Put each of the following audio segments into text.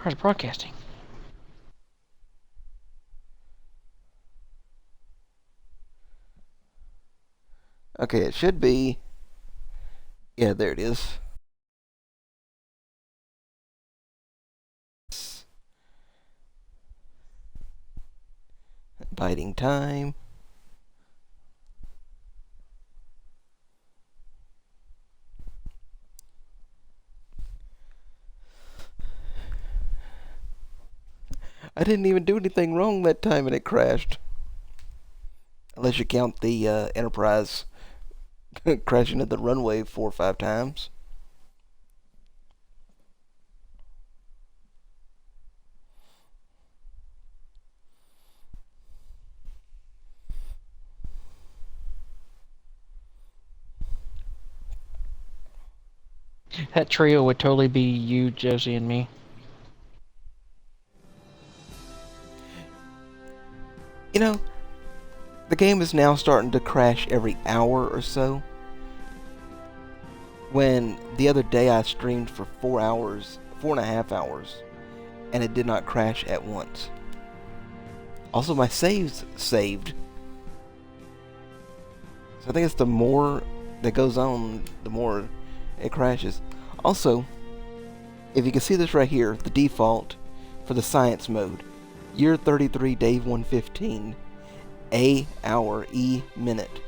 Enterprise Broadcasting. Okay, it should be. Yeah, there it is. Biding time. I didn't even do anything wrong that time and it crashed. Unless you count the Enterprise crashing at the runway 4 or 5 times. That trio would totally be you, Josie, and me. You know, the game is now starting to crash every hour or so. When the other day I streamed for 4 hours, 4.5 hours, and it did not crash at once. Also, my saves saved. So I think it's the more that goes on, the more it crashes. Also, if you can see this right here, the default for the science mode, year 33, day 115, A hour, E minute.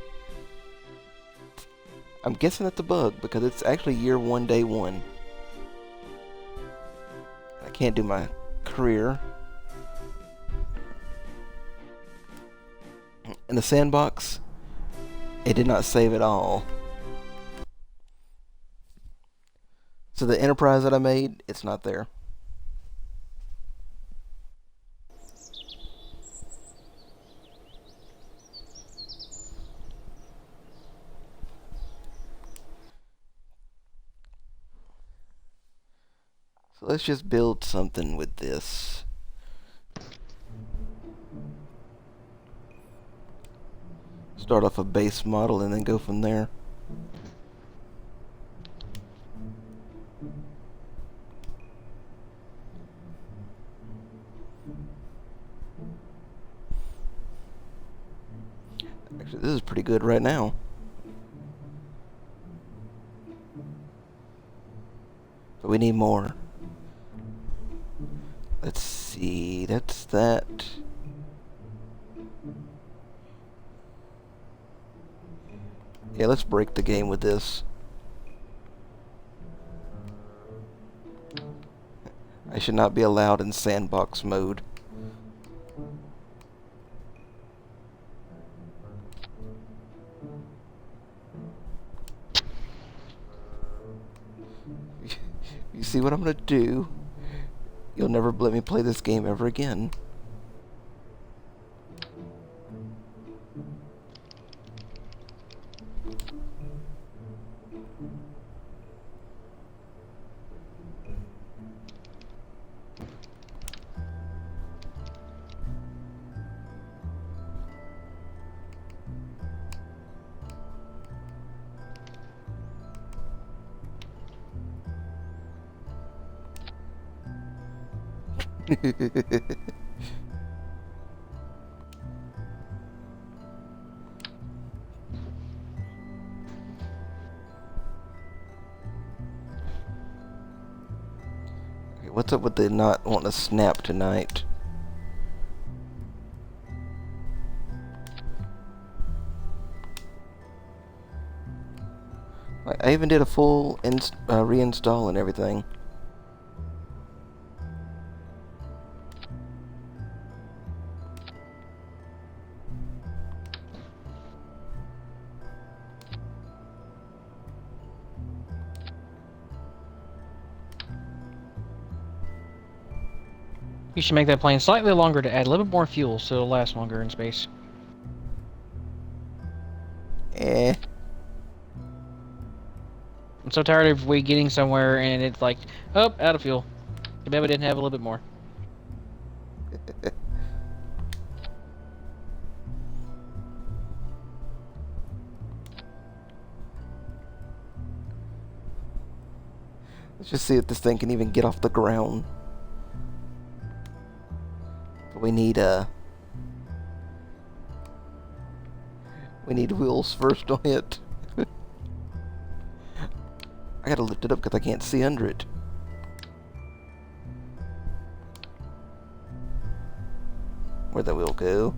I'm guessing that's a bug because it's actually year 1, day 1. I can't do my career. In the sandbox, it did not save at all. So the Enterprise that I made, it's not there. So let's just build something with this. Start off a base model and then go from there. Actually, this is pretty good right now. But we need more. Let's see, that's that. Yeah, let's break the game with this. I should not be allowed in sandbox mode. You see what I'm gonna do? You'll never let me play this game ever again. Okay, what's up with the not wanting to snap tonight? I even did a full reinstall and everything. You should make that plane slightly longer to add a little bit more fuel so it'll last longer in space. Eh. I'm so tired of we getting somewhere and it's like, oh, out of fuel. Too bad we didn't have a little bit more. Let's just see if this thing can even get off the ground. We need wheels first on it. I gotta lift it up because I can't see under it. Where'd that wheel go?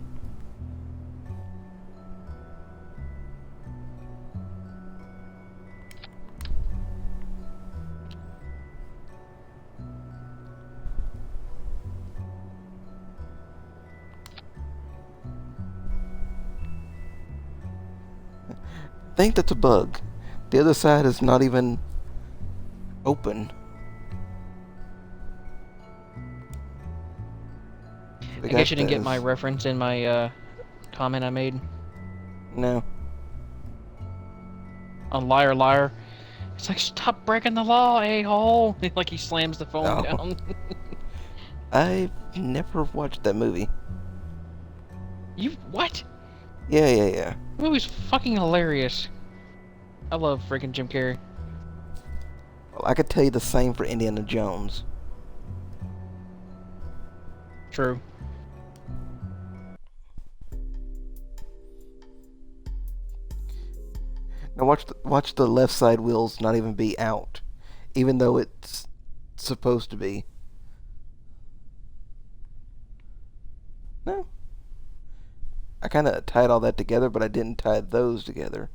I think that's a bug. The other side is not even open. I guess you didn't get my reference in my comment I made No. on Liar Liar. It's like, stop breaking the law, a-hole! Like he slams the phone Oh. down. I've never watched that movie. You what? Yeah. The movie's fucking hilarious. I love freaking Jim Carrey. Well, I could tell you the same for Indiana Jones. True. Now watch the left side wheels not even be out, even though it's supposed to be. No. I kind of tied all that together, but I didn't tie those together.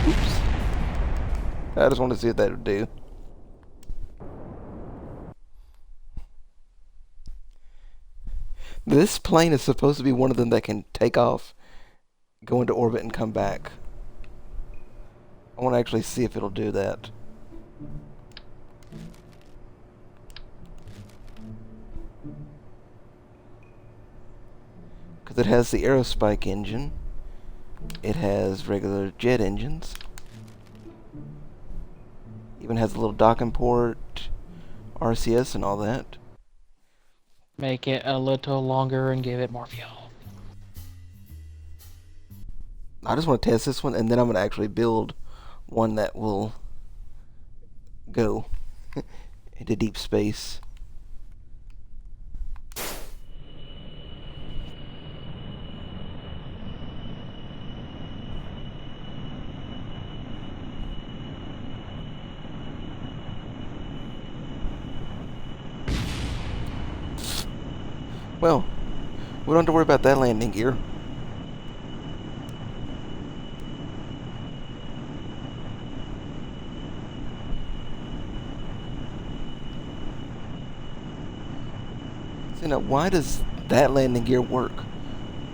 Oops. I just wanted to see what that would do. This plane is supposed to be one of them that can take off, go into orbit, and come back. I want to actually see if it'll do that. Because it has the aerospike engine. It has regular jet engines. Even has a little docking port, RCS, and all that. Make it a little longer and give it more fuel. I just want to test this one, and then I'm going to actually build one that will go into deep space. Well, we don't have to worry about that landing gear. See, now, why does that landing gear work,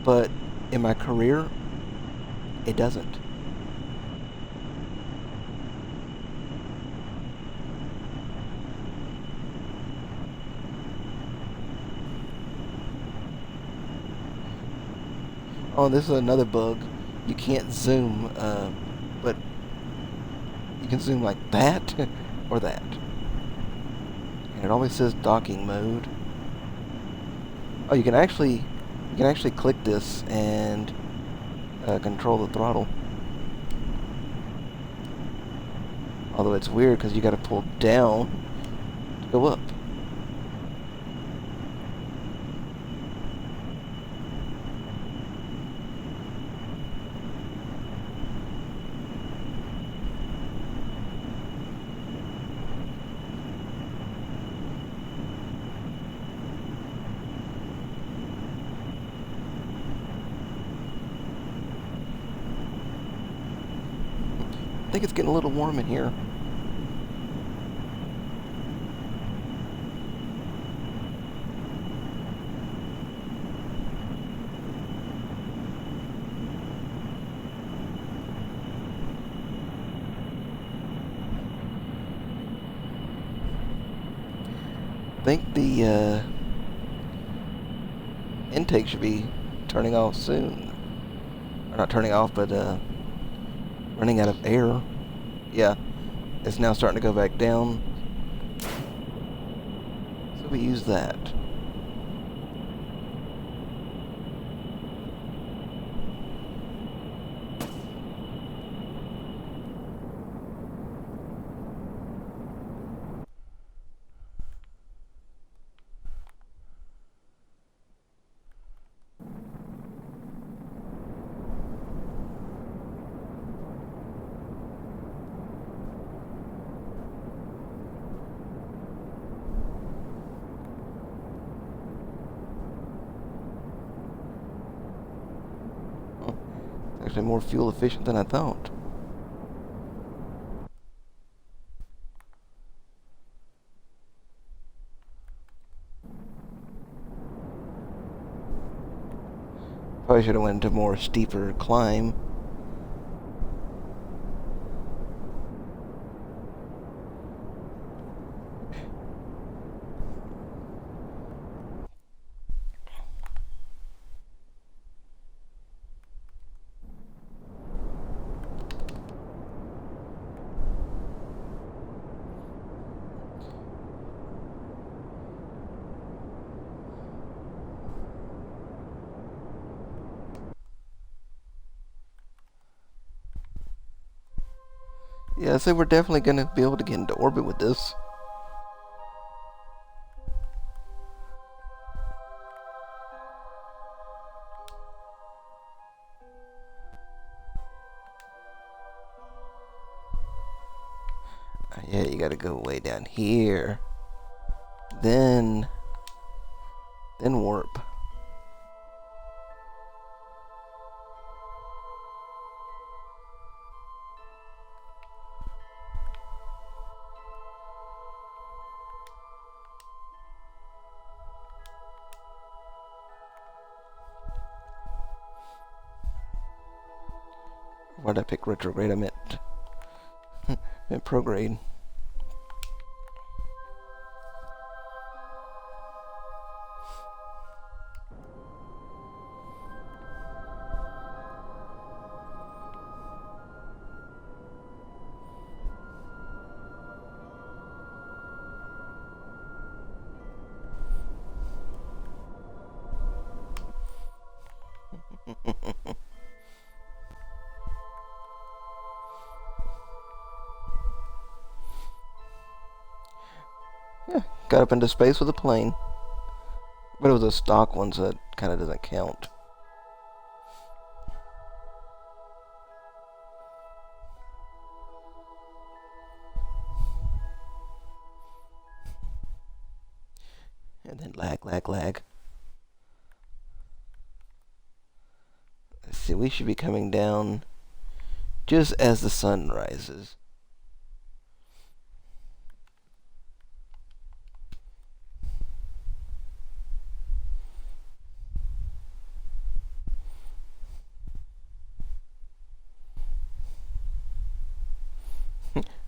but in my career, it doesn't? Oh, this is another bug. You can't zoom, but you can zoom like that or that. And it always says docking mode. Oh, you can actually click this and control the throttle. Although it's weird because you got to pull down to go up. I think it's getting a little warm in here. I think the intake should be turning off soon. Or not turning off, but running out of air. Yeah, it's now starting to go back down. we use that? Actually more fuel efficient than I thought. Probably should have went into more steeper climb. Yeah, so we're definitely going to be able to get into orbit with this. Yeah, you gotta go way down here. Then warp. Why'd I pick retrograde? I meant prograde. Yeah, got up into space with a plane. But it was a stock one, so it kind of doesn't count. And then lag. Let's see, we should be coming down just as the sun rises.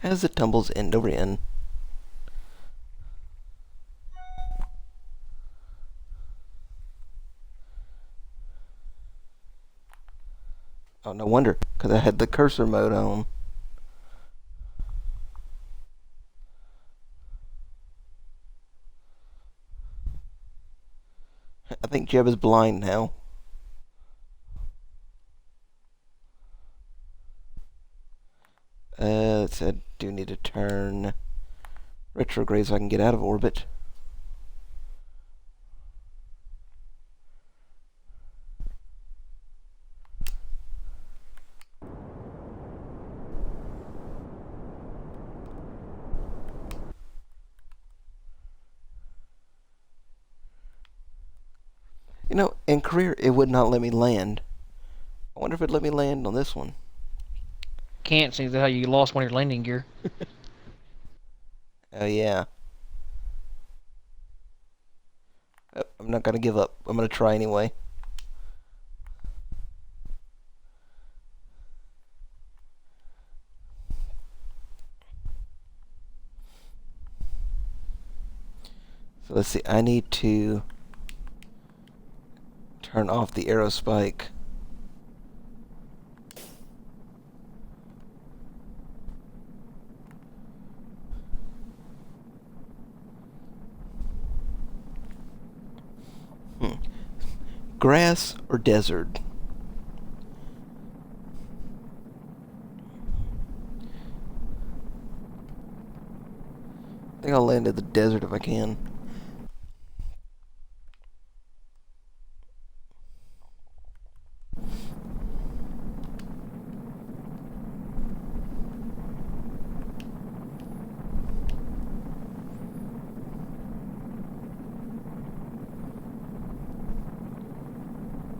As it tumbles end over end. Oh, no wonder, because I had the cursor mode on. I think Jeb is blind now. Let's see, I do need to turn retrograde so I can get out of orbit. You know, in career, it would not let me land. I wonder if it'd let me land on this one. Can't see how you lost one of your landing gear. Oh, yeah. Oh, I'm not gonna give up. I'm gonna try anyway. So let's see, I need to turn off the arrow spike. grass or desert? I think I'll land in the desert if I can.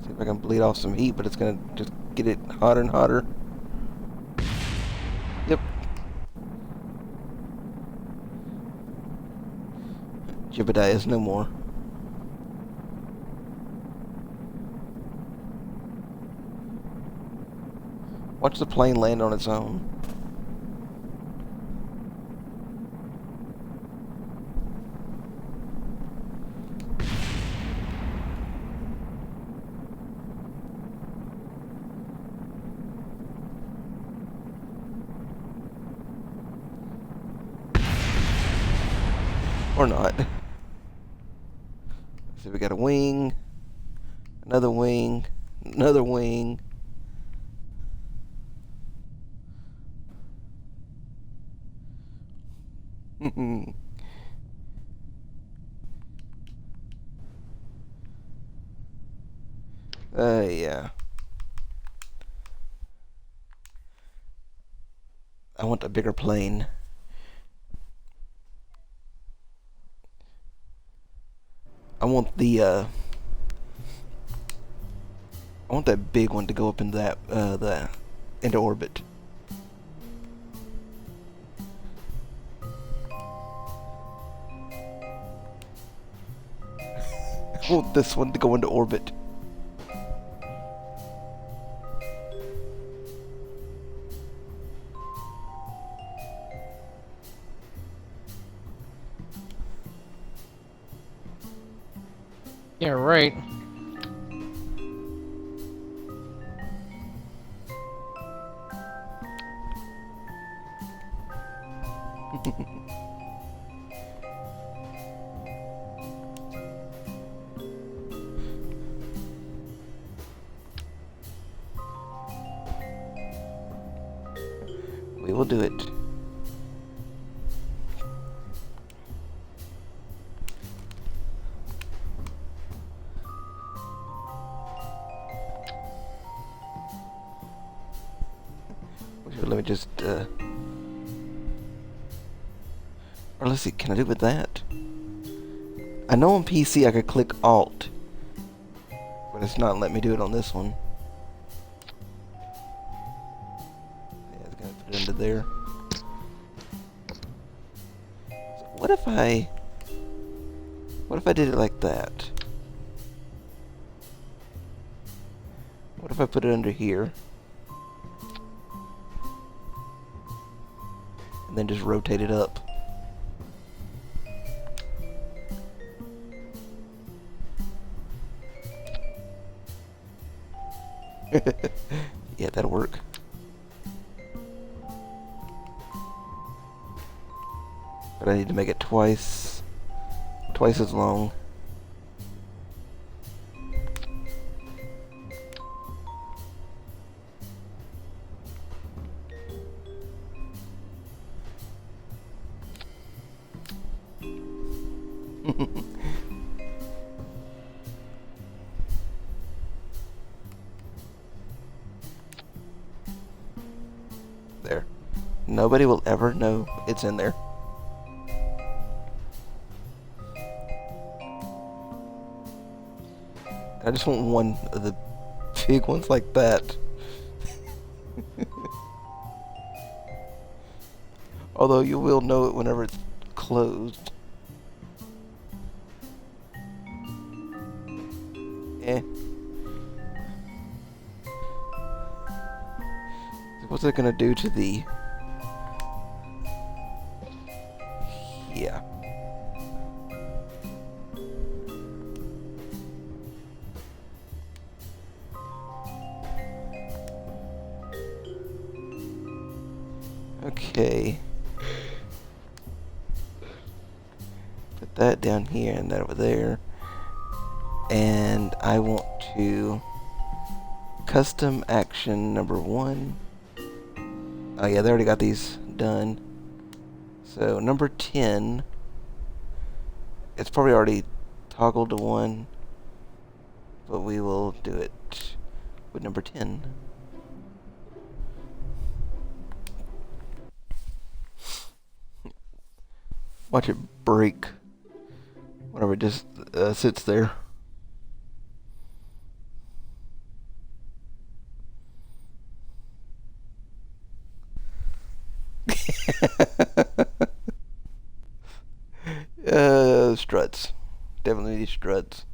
See if I can bleed off some heat, but it's gonna just get it hotter and hotter. Yep. Jebediah is no more. Watch the plane land on its own. Or not. So we got a wing, another wing, another wing. Yeah. I want a bigger plane. I want that big one to go up in into orbit. I want this one to go into orbit. Yeah, right. We will do it. Let me just, or let's see, can I do it with that? I know on PC I could click Alt, but it's not letting me do it on this one. Yeah, it's gonna put it into there. So what if I did it like that? What if I put it under here? And then just rotate it up. Yeah, that'll work. But I need to make it twice as long. There. Nobody will ever know it's in there. I just want one of the big ones like that. Although you will know it whenever it's closed. Eh. What's it gonna do to the... Yeah. Okay. Put that down here and that over there. And I want to custom action number 1. Oh yeah, they already got these done. So number 10, it's probably already toggled to 1, but we will do it with number 10. Watch it break whenever it just sits there. Struts. Definitely need struts.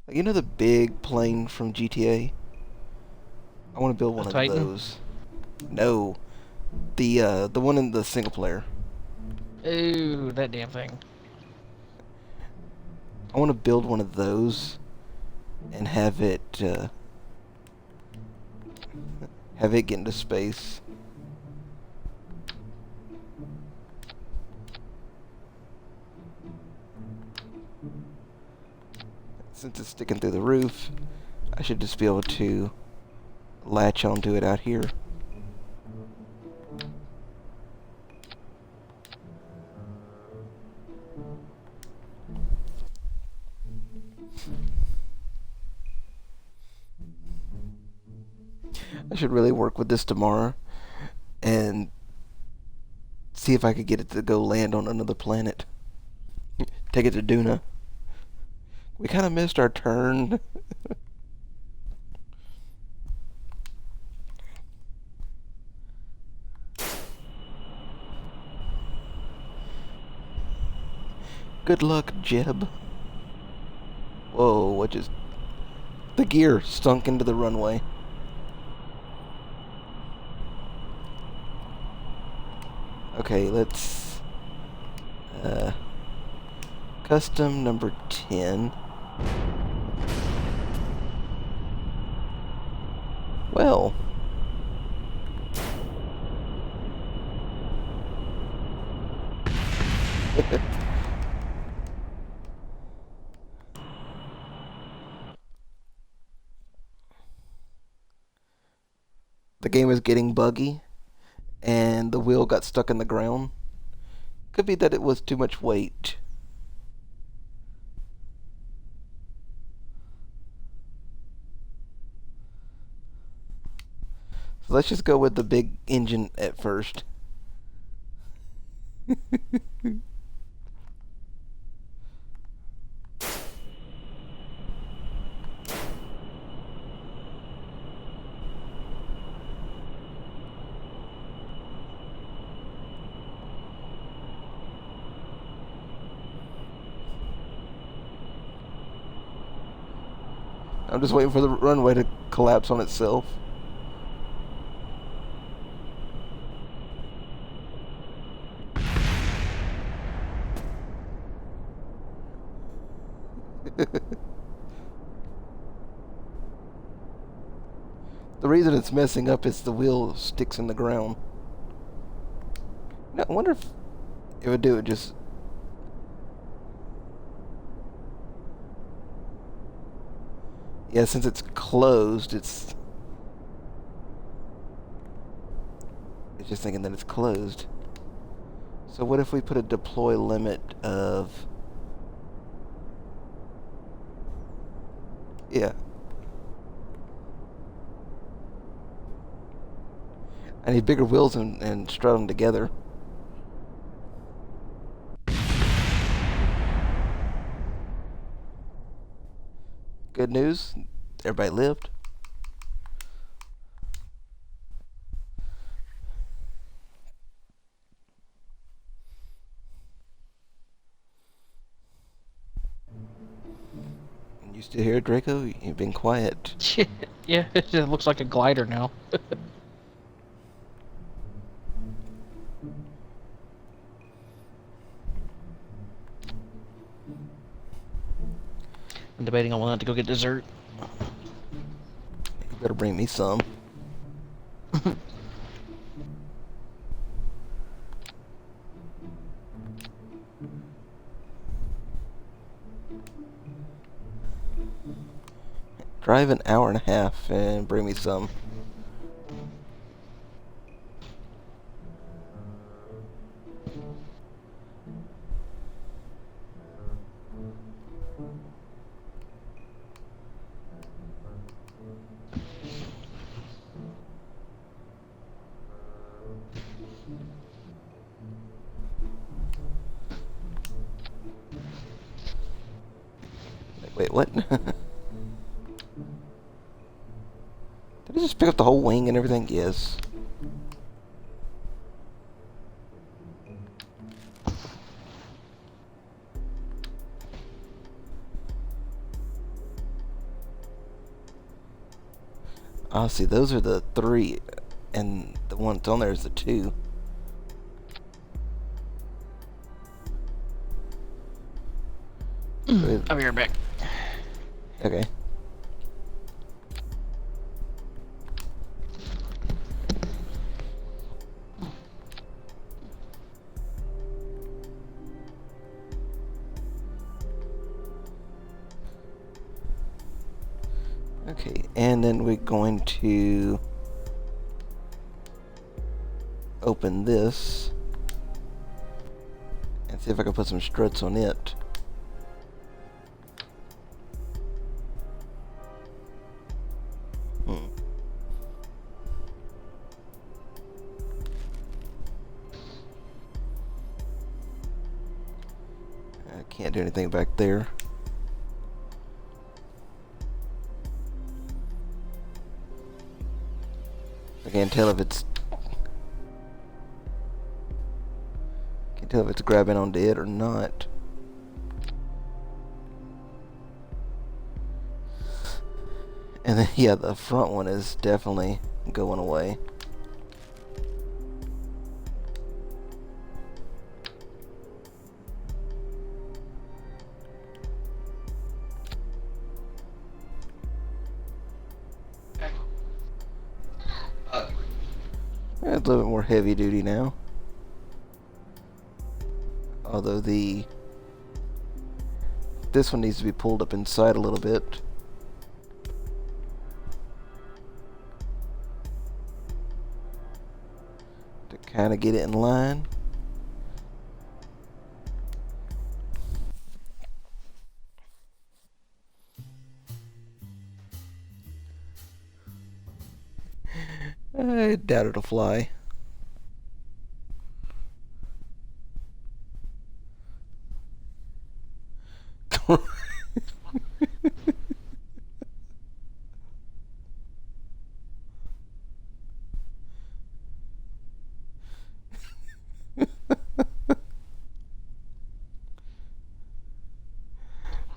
Like, you know the big plane from GTA? I want to build one of Titan? those. No, the one in the single player. Ooh, that damn thing. I want to build one of those and have it get into space. Since it's sticking through the roof, I should just be able to latch onto it out here. I should really work with this tomorrow and see if I could get it to go land on another planet. Take it to Duna. We kind of missed our turn. Good luck, Jeb. Whoa, what just... The gear sunk into the runway. Okay, let's... custom number 10. Well... The game is getting buggy, and the wheel got stuck in the ground. Could be that it was too much weight. So let's just go with the big engine at first. I'm just waiting for the runway to collapse on itself. The reason it's messing up is the wheel sticks in the ground. Now, I wonder if it would do it just... Yeah, since it's closed, it's just thinking that it's closed. So what if we put a deploy limit of... Yeah. I need bigger wheels and strut them together. Good news, everybody lived. You still here, Draco? You've been quiet. Yeah, it just looks like a glider now. I'm debating on whether to go get dessert. You better bring me some. Drive an hour and a half and bring me some. Wait, what? Did I just pick up the whole wing and everything? Yes. Ah, see, those are the 3, and the one that's on there is the 2. I'll be right back. Okay. Okay, and then we're going to open this and see if I can put some struts on it. I can't do anything back there. I can't tell if it's grabbing onto it or not. And then yeah, the front one is definitely going away. Yeah, it's a little bit more heavy duty now. Although this one needs to be pulled up inside a little bit. To kind of get it in line. I doubt it'll fly.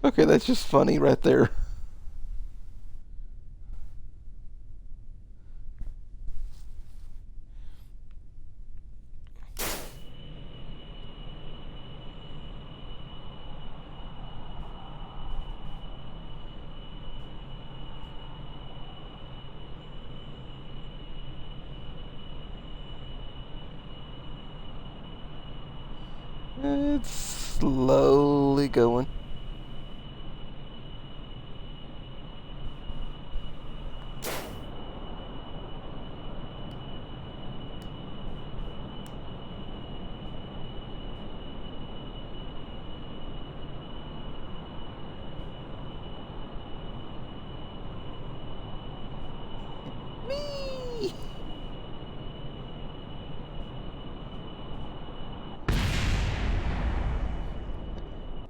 Okay, that's just funny right there. It's slowly going. Whee!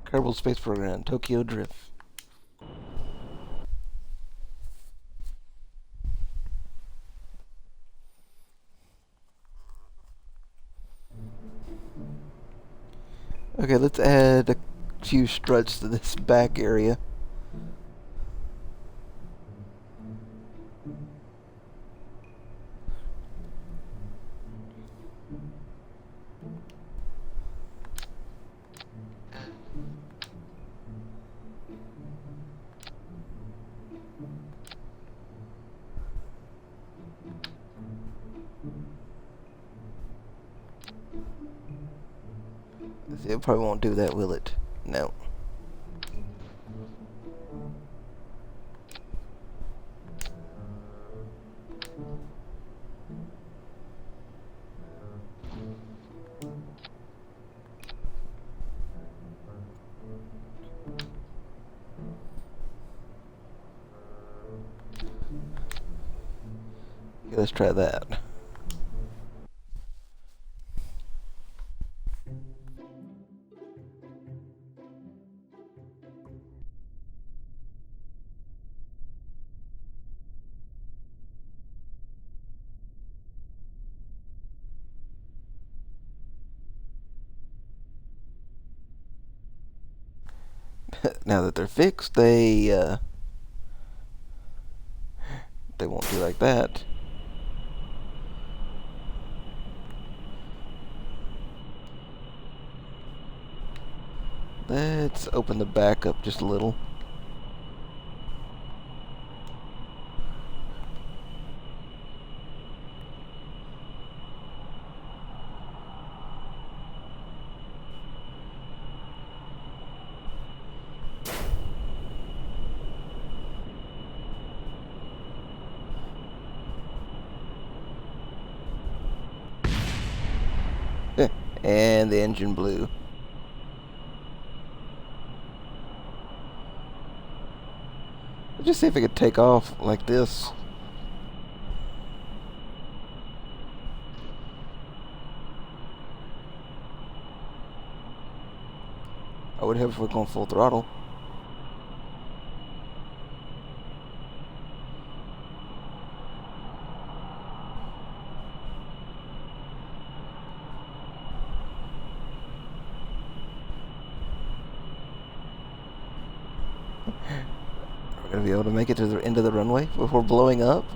Kerbal Space Program, Tokyo Drift. Okay, let's add a few struts to this back area. It probably won't do that, will it? No. Okay, let's try that. Now that they're fixed, they won't be like that. Let's open the back up just a little. And the engine blew. Let's just see if it could take off like this. I would have if we're going full throttle. We're gonna be able to make it to the end of the runway before blowing up.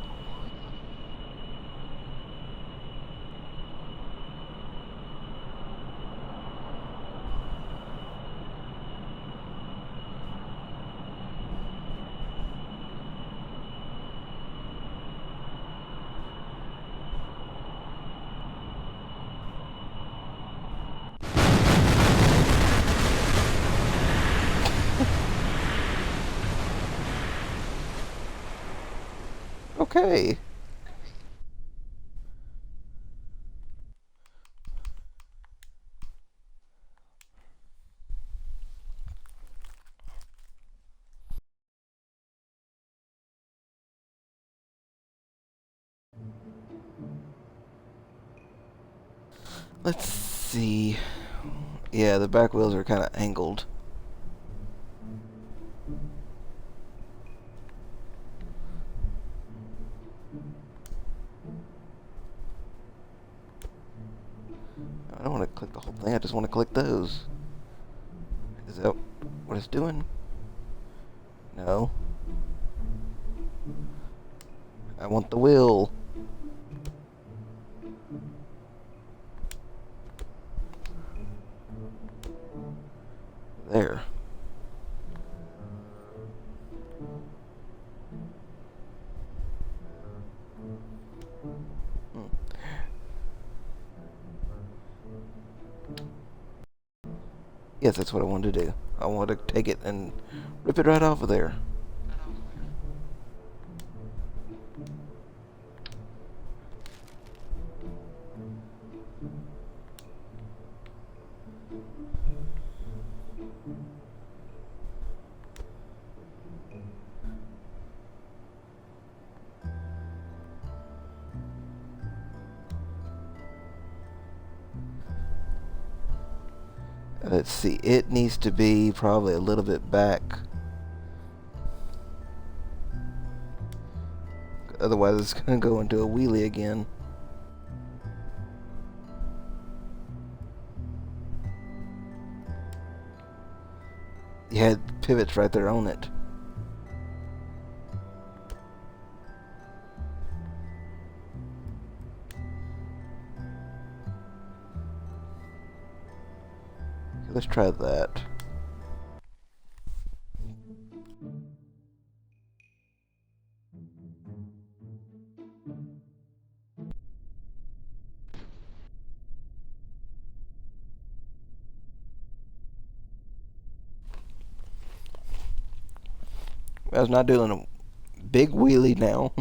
Okay. Let's see. Yeah, the back wheels are kind of angled. I don't want to click the whole thing, I just want to click those. Is that what it's doing? No. I want the wheel. There. Yes, that's what I wanted to do. I want to take it and rip it right off of there. Let's see, it needs to be probably a little bit back. Otherwise it's going to go into a wheelie again. You had pivots right there on it. Let's try that. I was not doing a big wheelie now.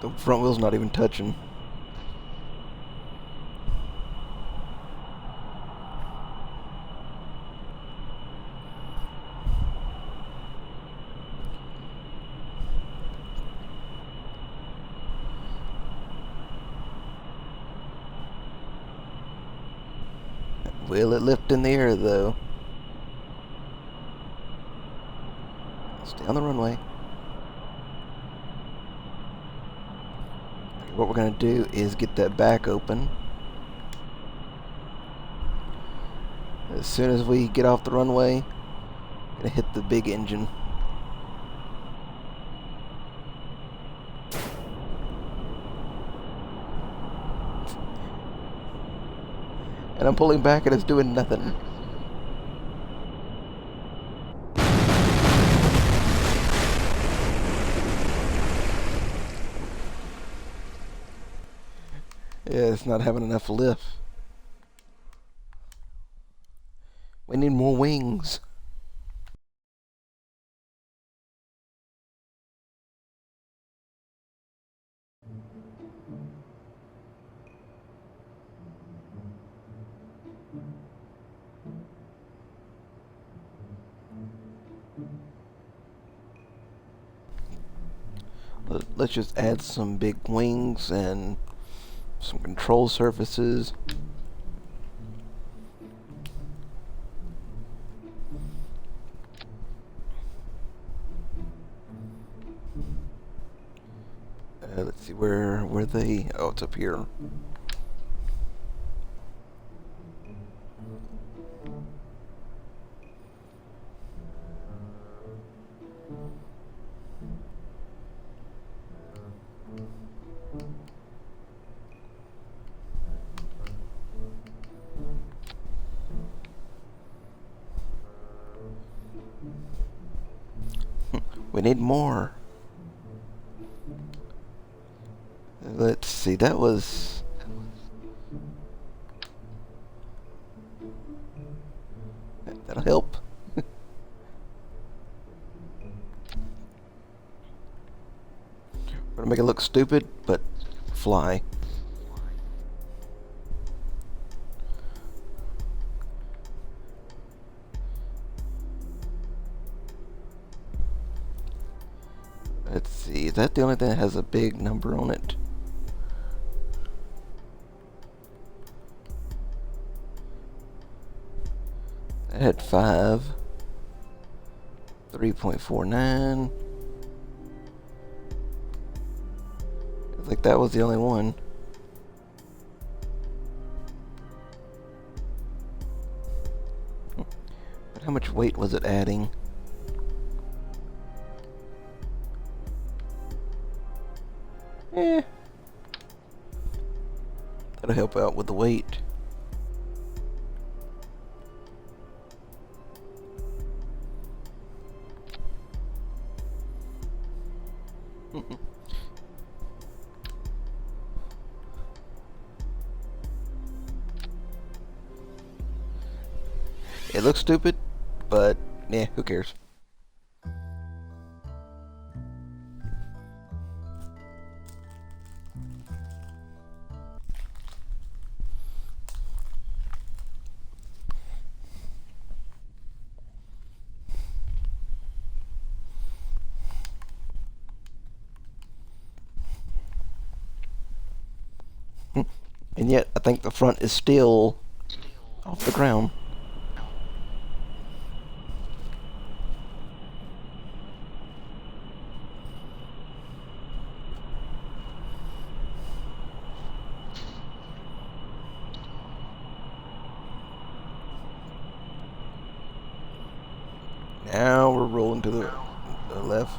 The front wheel's not even touching. Will it lift in the air, though? Stay on the runway. What we're going to do is get that back open. As soon as we get off the runway, I'm going to hit the big engine. And I'm pulling back and it's doing nothing. Yeah, it's not having enough lift. We need more wings. Let's just add some big wings and some control surfaces. Let's see, where they? Oh, it's up here. We need more. Let's see, that was... That'll help. We're gonna make it look stupid, but fly. Let's see, is that the only thing that has a big number on it? That had 5. 3.49. I think that was the only one. But how much weight was it adding? That'll help out with the weight. It looks stupid, but yeah, who cares? And yet, I think the front is still off the ground. Now we're rolling to the left.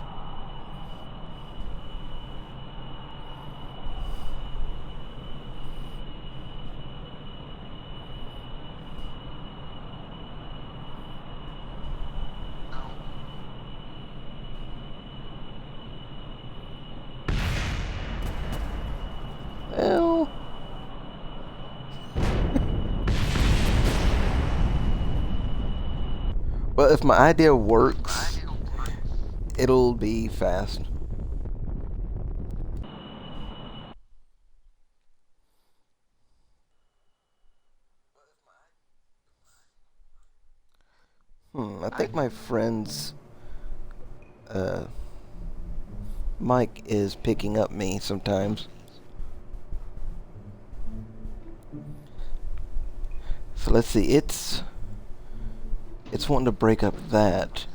Well, well, if my idea works, it'll be fast. I think my friend's mic is picking up me sometimes. So let's see, it's wanting to break up that.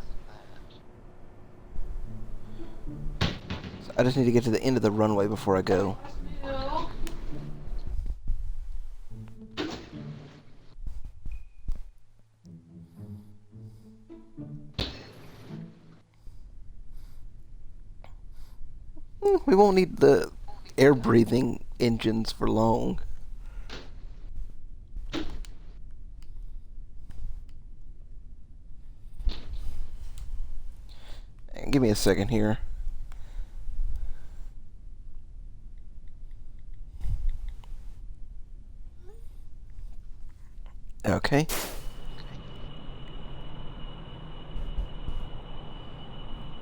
So I just need to get to the end of the runway before I go. We won't need the air-breathing engines for long. Give me a second here. Okay.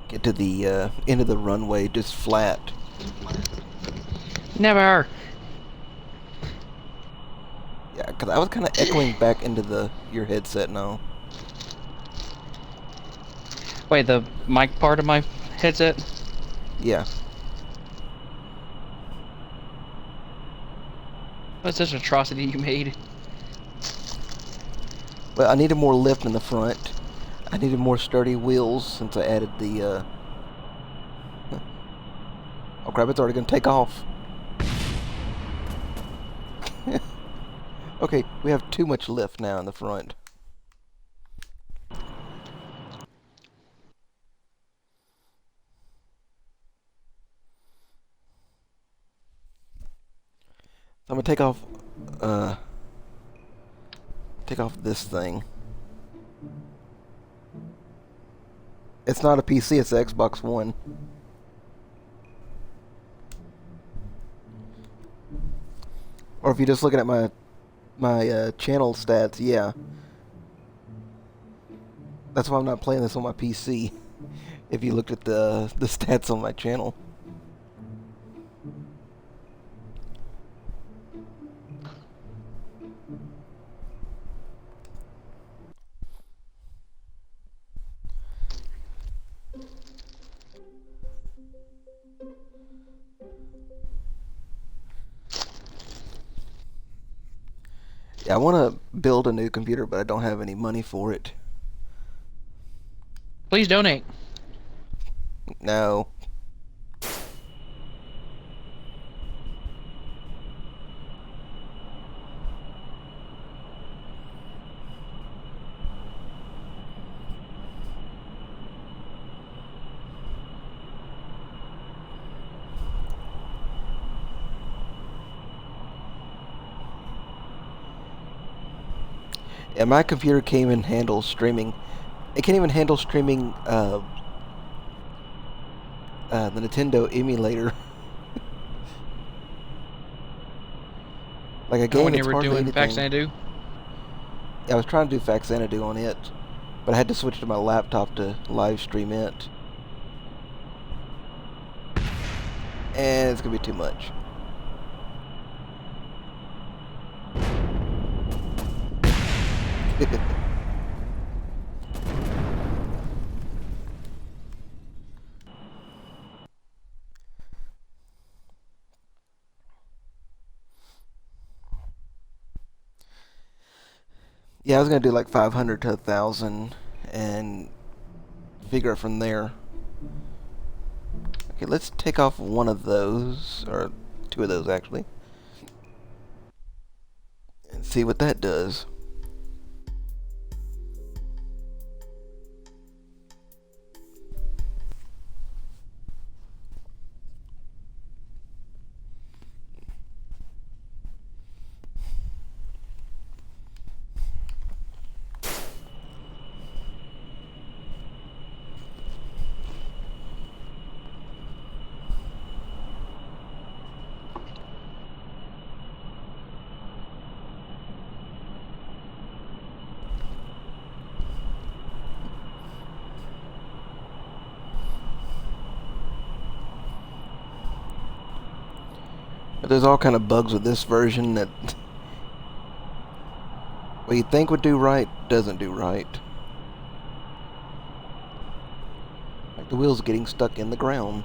Get to the end of the runway, just flat. Never. Yeah, because I was kind of echoing back into your headset now. Wait, the mic part of my headset? Yeah. What's this atrocity you made? Well, I needed more lift in the front. I needed more sturdy wheels since I added the, Oh crap, it's already gonna take off. Okay, we have too much lift now in the front. I'm gonna take off this thing. It's not a PC, it's an Xbox One. Or if you're just looking at my channel stats, yeah. That's why I'm not playing this on my PC. If you looked at the stats on my channel. Yeah, I want to build a new computer, but I don't have any money for it. Please donate. No. Yeah, my computer can't even handle streaming. It can't even handle streaming the Nintendo emulator. Like a game, When you it's were hardly doing anything. Faxanadu? Yeah, I was trying to do Faxanadu on it, but I had to switch to my laptop to live stream it. And it's gonna be too much. Yeah, I was gonna do like 500 to 1,000 and figure it from there. Okay, let's take off one of those, or two of those actually, and see what that does. But there's all kind of bugs with this version that what you think would do right doesn't do right. The wheel's getting stuck in the ground.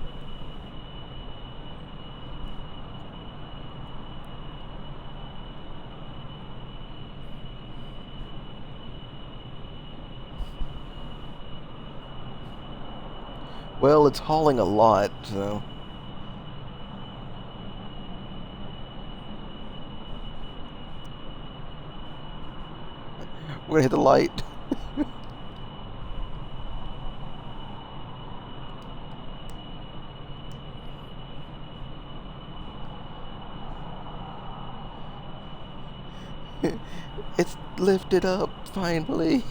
Well, it's hauling a lot, so... We're gonna hit the light. It's lifted up, finally.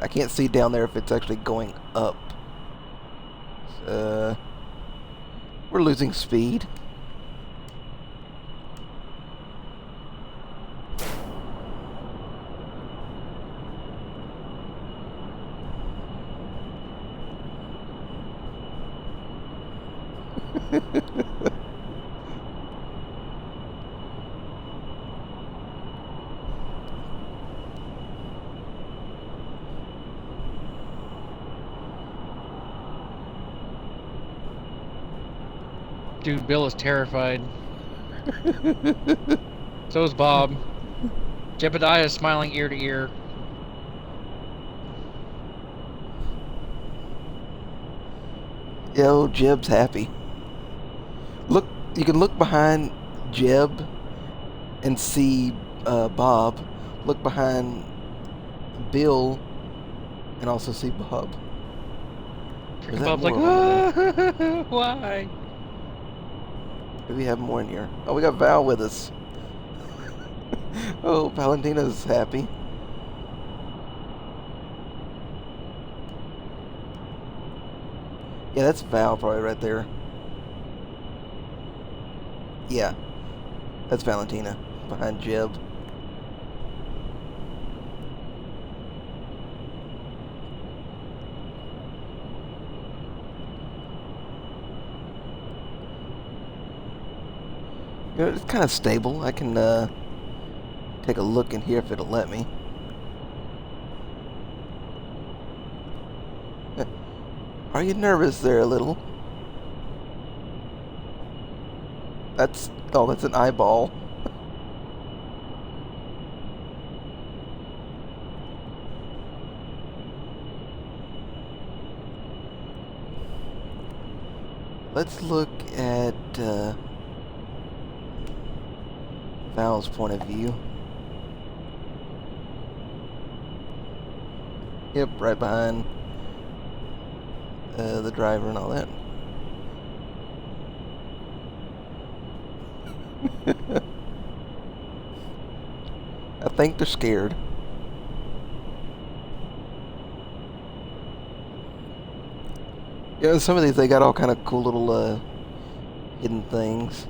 I can't see down there if it's actually going up. We're losing speed. Dude, Bill is terrified. So is Bob. Jebediah is smiling ear to ear. Yo, Jeb's happy. Look, you can look behind Jeb and see Bob. Look behind Bill and also see Bob. Is that Bob's like, more over there? "Ah, why? Do we have more in here? Oh, we got Val with us. Oh, Valentina's happy. Yeah, that's Val probably right there. Yeah, that's Valentina behind Jeb. You know, it's kind of stable. I can take a look in here if it'll let me. Are you nervous there a little? That's an eyeball. Let's look at Val's point of view. Yep, right behind the driver and all that. I think they're scared. Yeah, some of these, they got all kind of cool little hidden things.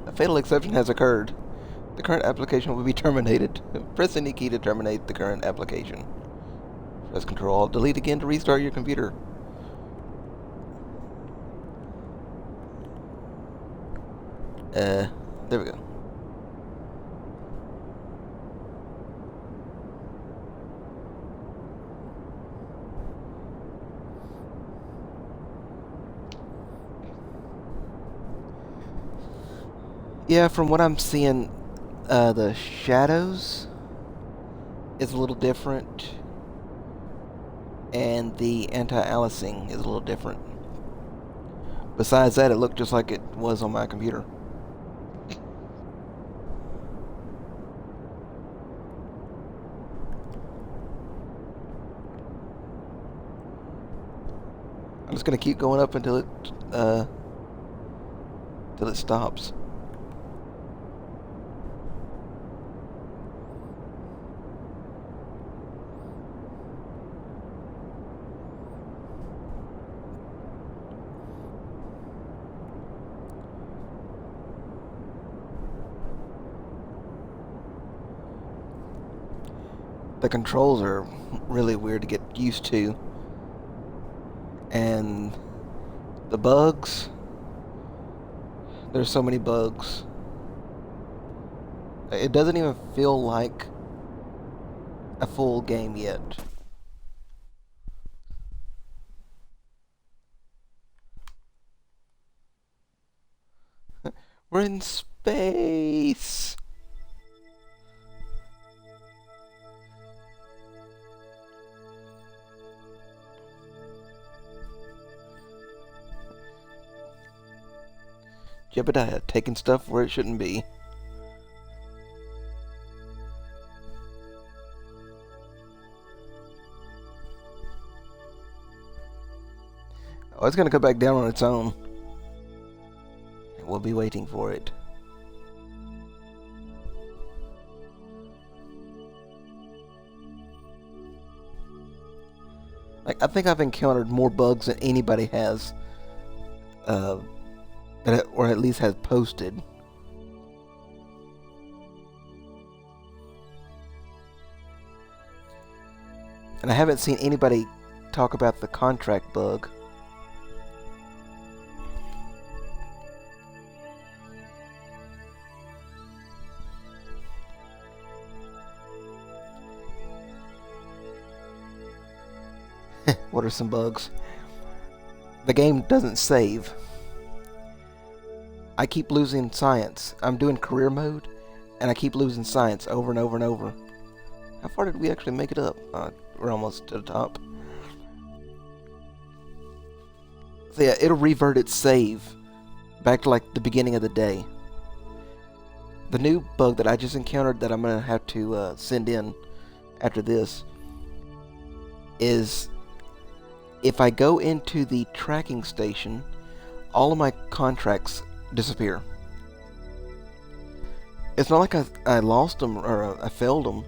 A fatal exception has occurred. The current application will be terminated. Press any key to terminate the current application. Press Control Alt Delete again to restart your computer. There we go. Yeah, from what I'm seeing, the shadows is a little different, and the anti-aliasing is a little different. Besides that, it looked just like it was on my computer. I'm just gonna keep going up until it stops. The controls are really weird to get used to. And the bugs, there's so many bugs. It doesn't even feel like a full game yet. We're in space! Jebediah taking stuff where it shouldn't be. Oh, it's gonna come back down on its own. And we'll be waiting for it. Like, I think I've encountered more bugs than anybody has. Or at least has posted. And I haven't seen anybody talk about the contract bug. What are some bugs? The game doesn't save. I keep losing science. I'm doing career mode, and I keep losing science over and over and over. How far did we actually make it up? We're almost to the top. So yeah, it'll revert its save back to like the beginning of the day. The new bug that I just encountered that I'm going to have to send in after this is if I go into the tracking station, all of my contracts disappear. It's not like I lost them or I failed them.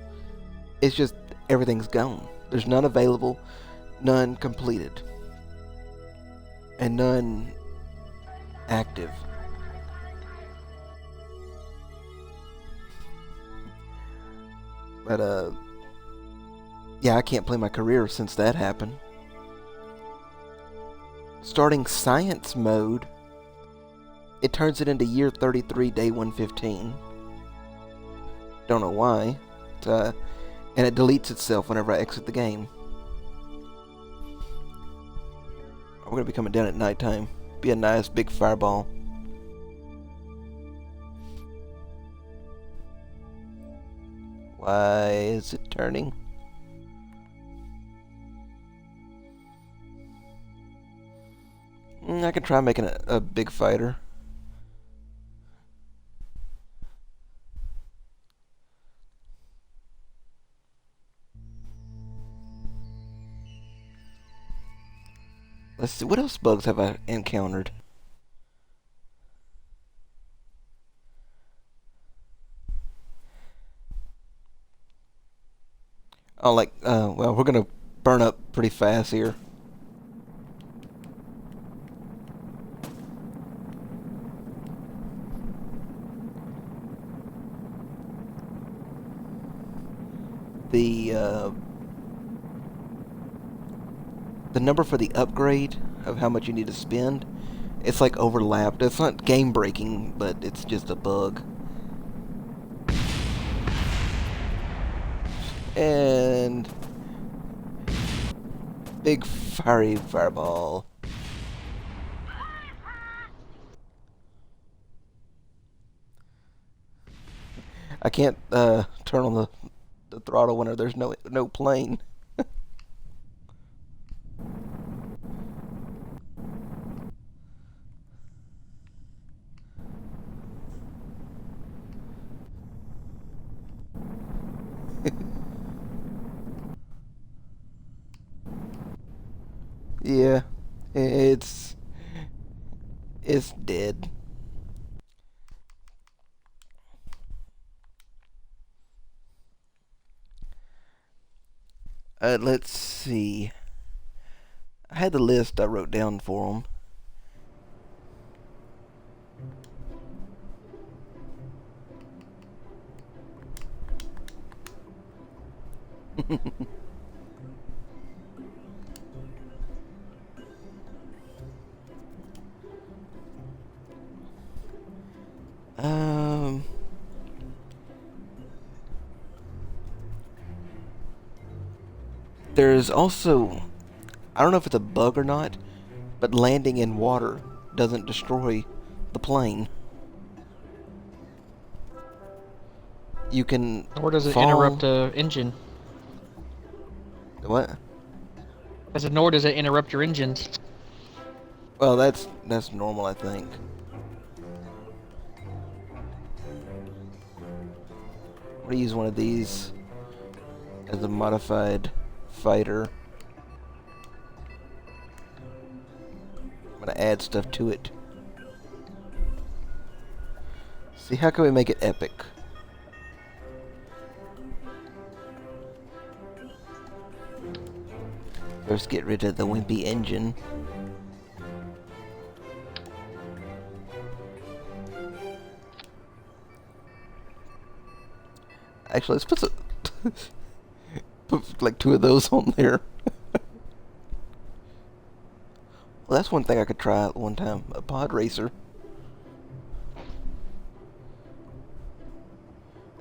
It's just everything's gone. There's none available, none completed, and none active. But yeah, I can't play my career since that happened. Starting science mode, it turns it into year 33, day 115. Don't know why. And it deletes itself whenever I exit the game. We're going to be coming down at nighttime. Be a nice big fireball. Why is it turning? I can try making a big fighter. Let's see, what else bugs have I encountered? Oh, like, well, we're gonna burn up pretty fast here. The number for the upgrade of how much you need to spend, it's like overlapped. It's not game breaking, but it's just a bug. And big fiery fireball. I can't turn on the throttle whenever there's no plane. Yeah, it's dead. Let's see. I had the list I wrote down for them. There's also, I don't know if it's a bug or not, but landing in water doesn't destroy the plane. You can Or does it fall... interrupt the engine? What? I said, nor does it interrupt your engines. Well, that's normal, I think. I'm gonna use one of these as a modified fighter. I'm gonna add stuff to it. See, how can we make it epic? First, get rid of the wimpy engine. Actually, let's put some put like 2 of those on there. Well, that's one thing I could try out one time. A pod racer.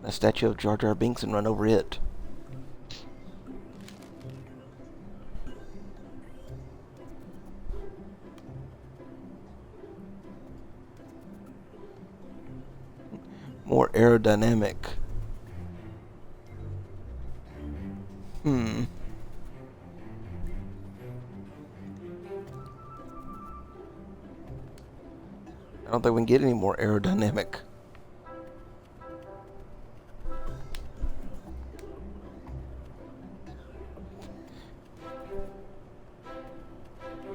A statue of Jar Jar Binks and run over it. More aerodynamic. I don't think we can get any more aerodynamic.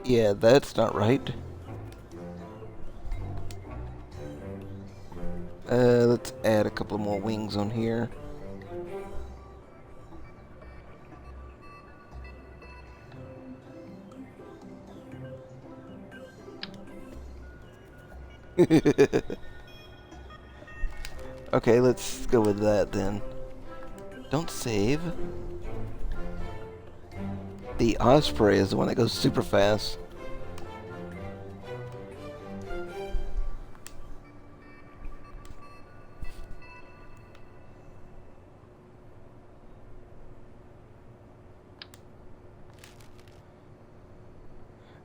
Yeah, that's not right. Let's add a couple more wings on here. Okay, let's go with that then. Don't save. The Osprey is the one that goes super fast.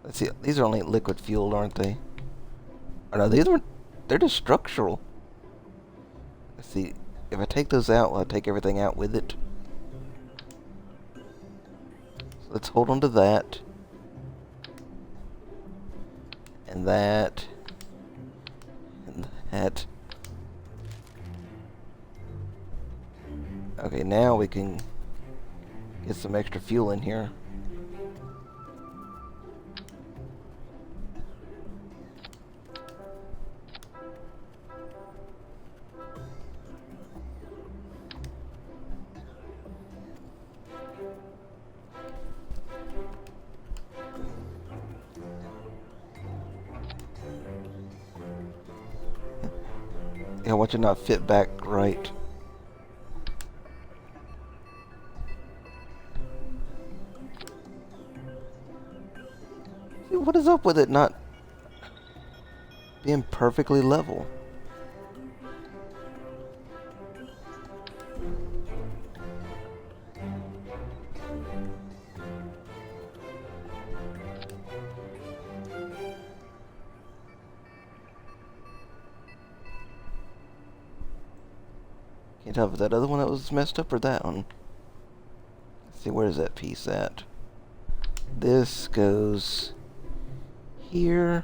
Let's see, these are only liquid fueled, aren't they? Oh no, they're just structural. Let's see, if I take those out, will I take everything out with it? So let's hold on to that. And that. And that. Okay, now we can get some extra fuel in here. Yeah, watch it not fit back right. Dude, what is up with it not being perfectly level? Can't tell if it's that other one that was messed up or that one. Let's see, where is that piece at? This goes here.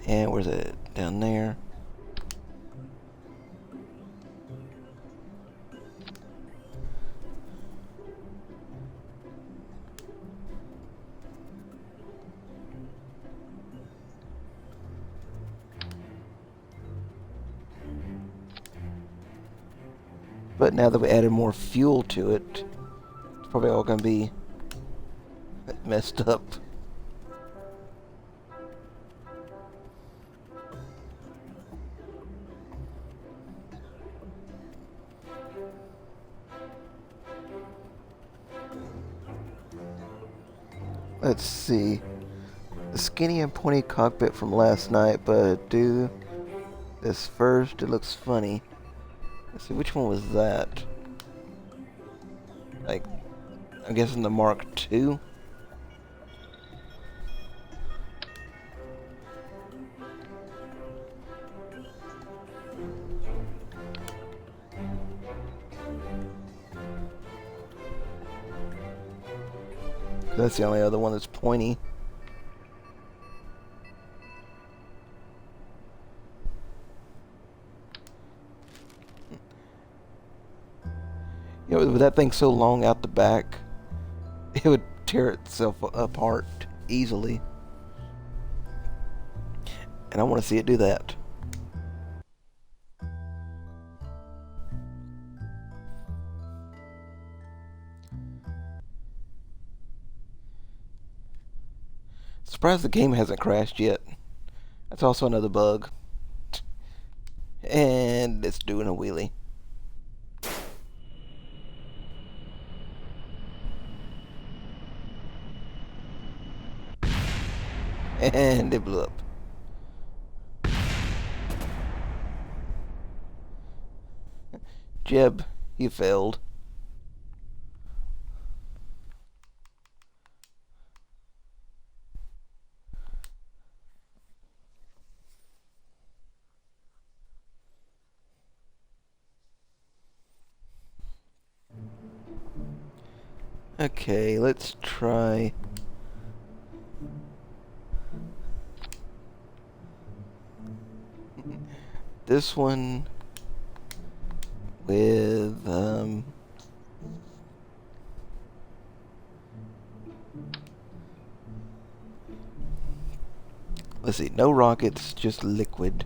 And where's it? Down there. But now that we added more fuel to it, it's probably all going to be messed up. Let's see. The skinny and pointy cockpit from last night, but do this first. It looks funny. Let's see, which one was that? Like, I'm guessing the Mark II. That's the only other one that's pointy. You know, with that thing so long out the back, it would tear itself apart easily. And I want to see it do that. Surprised the game hasn't crashed yet. That's also another bug. And it's doing a wheelie. And it blew up. Jeb, you failed. Okay, let's try. This one with let's see, no rockets, just liquid.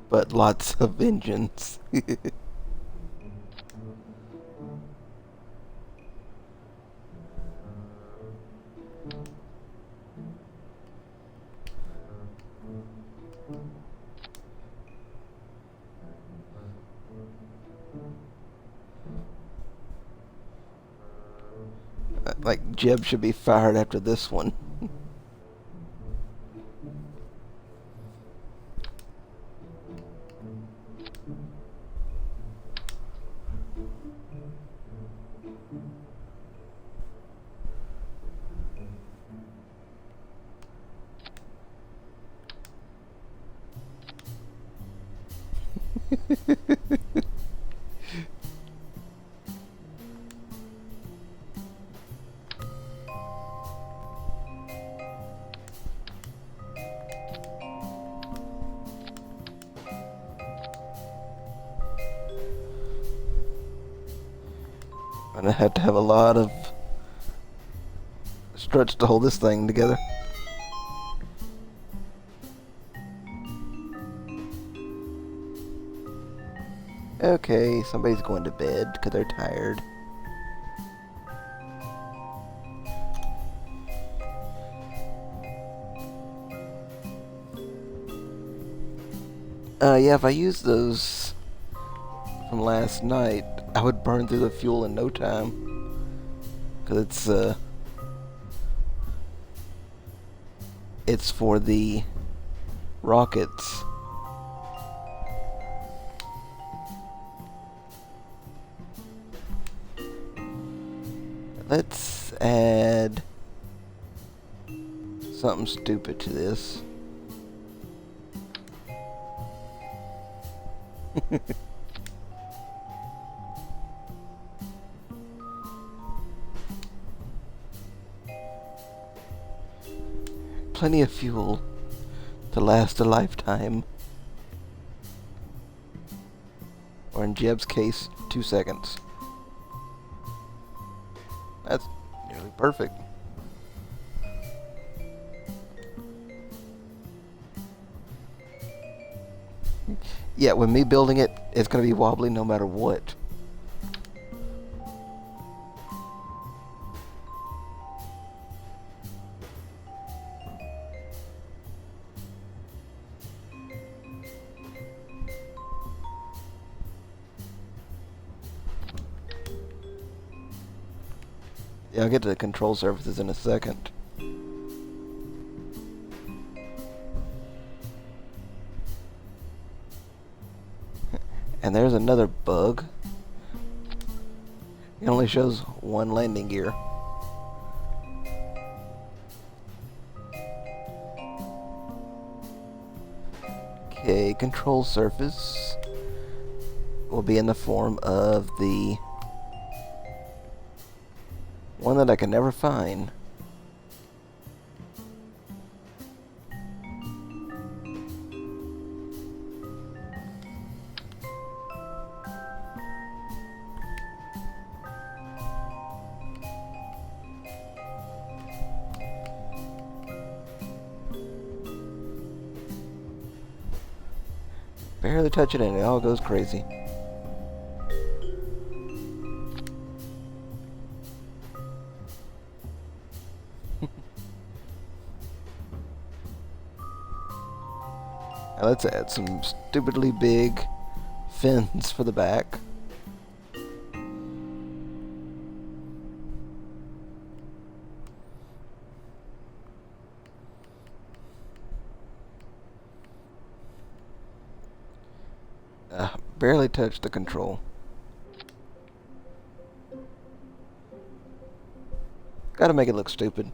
But lots of engines. Like, Jeb should be fired after this one. And I had to have a lot of struts to hold this thing together. Okay, somebody's going to bed because they're tired. Yeah, if I used those from last night, I would burn through the fuel in no time. Because it's for the rockets. Let's add something stupid to this. Plenty of fuel to last a lifetime. Or in Jeb's case, 2 seconds. That's nearly perfect. Yeah, with me building it, it's going to be wobbly no matter what. Yeah, I'll get to the control surfaces in a second. And there's another bug. It only shows one landing gear. Okay, control surface will be in the form of the one that I can never find. Barely touch it and it all goes crazy. Now let's add some stupidly big fins for the back. Barely touched the control. Gotta make it look stupid.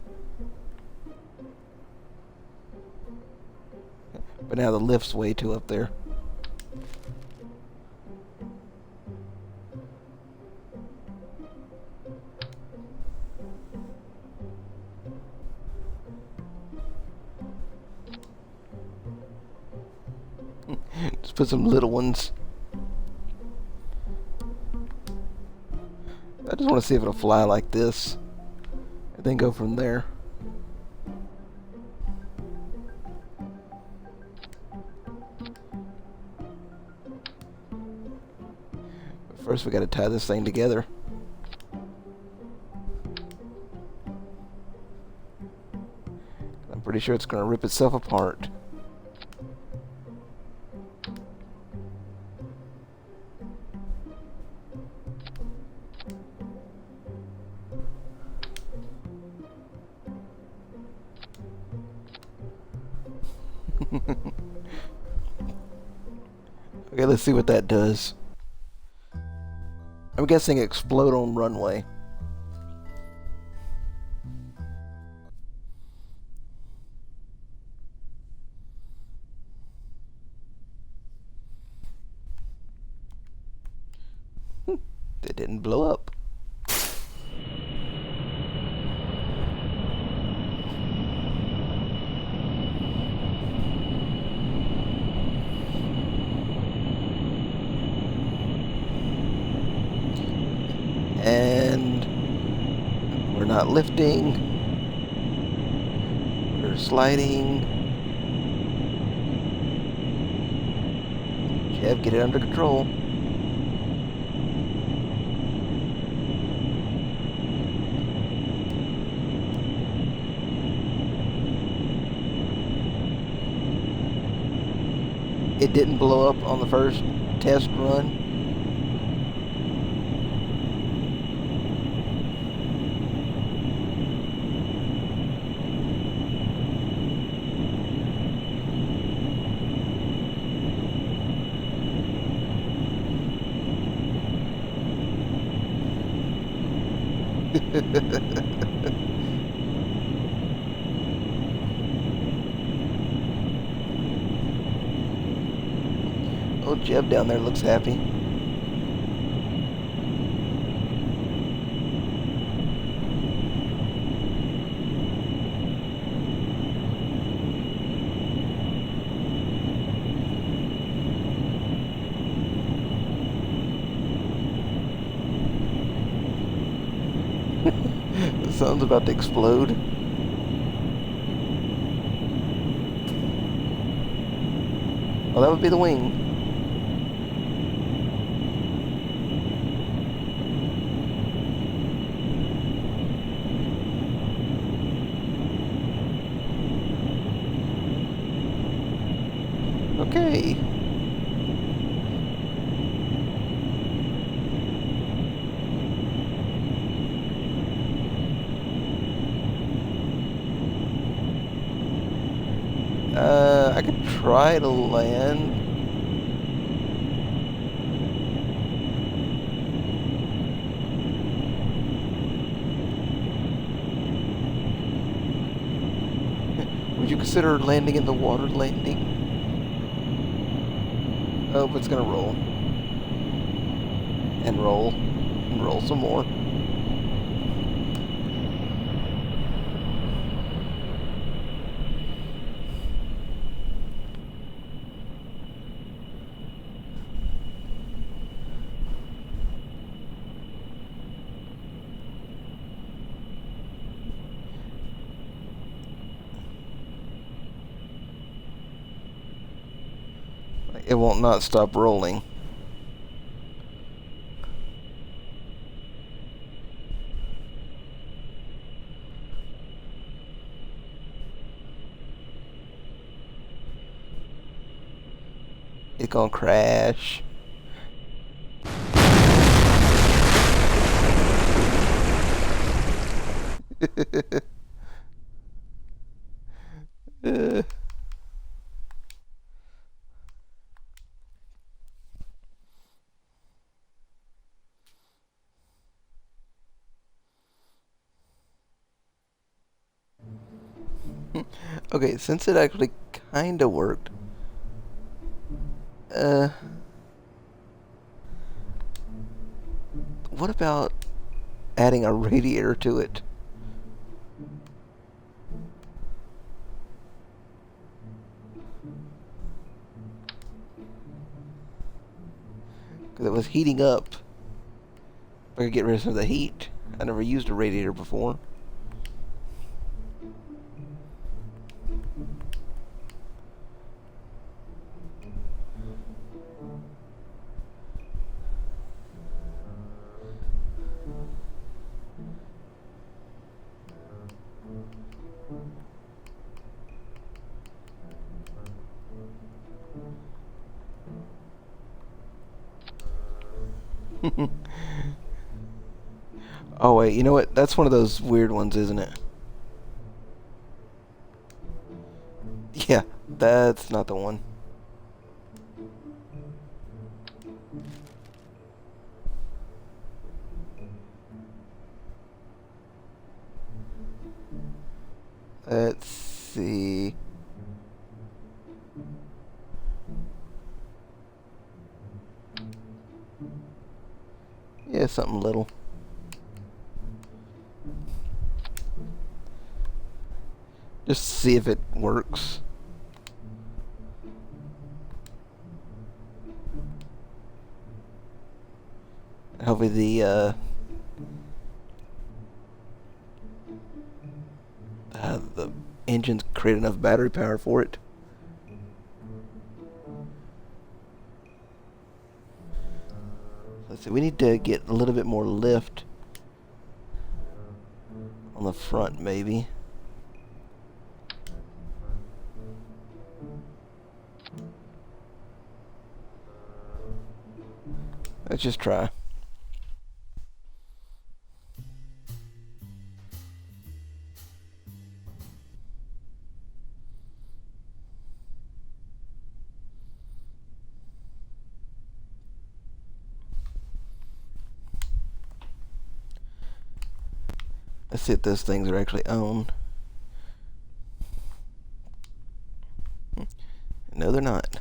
But now the lift's way too up there. Just put some little ones. I just want to see if it'll fly like this, and then go from there. But first we got to tie this thing together. I'm pretty sure it's going to rip itself apart. Okay, let's see what that does. I'm guessing explode on runway. It didn't blow up. And we're not lifting. We're sliding. Jeff, get it under control. It didn't blow up on the first test run. Oh, Jeb down there looks happy. The sun's about to explode. Oh, that would be the wing. Okay. I could try to land. Would you consider landing in the water landing? Oh, but it's gonna roll. And roll. And roll some more. It won't not stop rolling. It's gonna crash. Okay, since it actually kinda worked, what about adding a radiator to it? Because it was heating up. If I could get rid of some of the heat. I never used a radiator before. Oh wait, you know what? That's one of those weird ones, isn't it? Yeah, that's not the one. Let's see. Yeah, something little. Just see if it works. Hopefully the engines create enough battery power for it. Let's see, we need to get a little bit more lift on the front, maybe. Let's just try. Let's see if those things are actually on. No, they're not.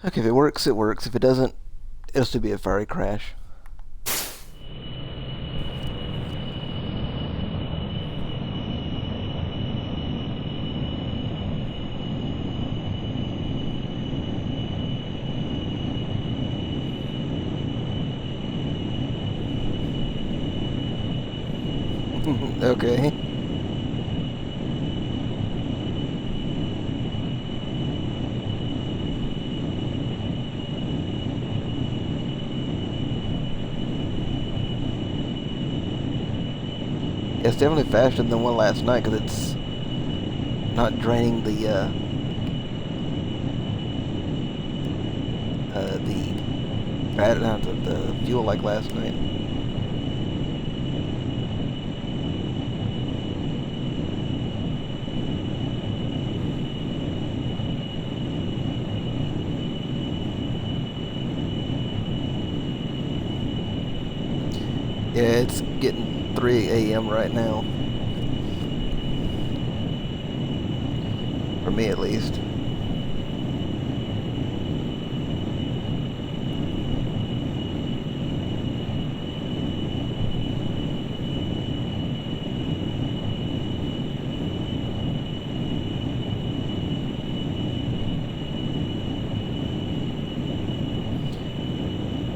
Okay, if it works, it works. If it doesn't, it'll still be a fiery crash. Okay. It's definitely faster than the one last night because it's not draining the the fuel like last night. Yeah, it's getting 3 a.m. right now. For me, at least.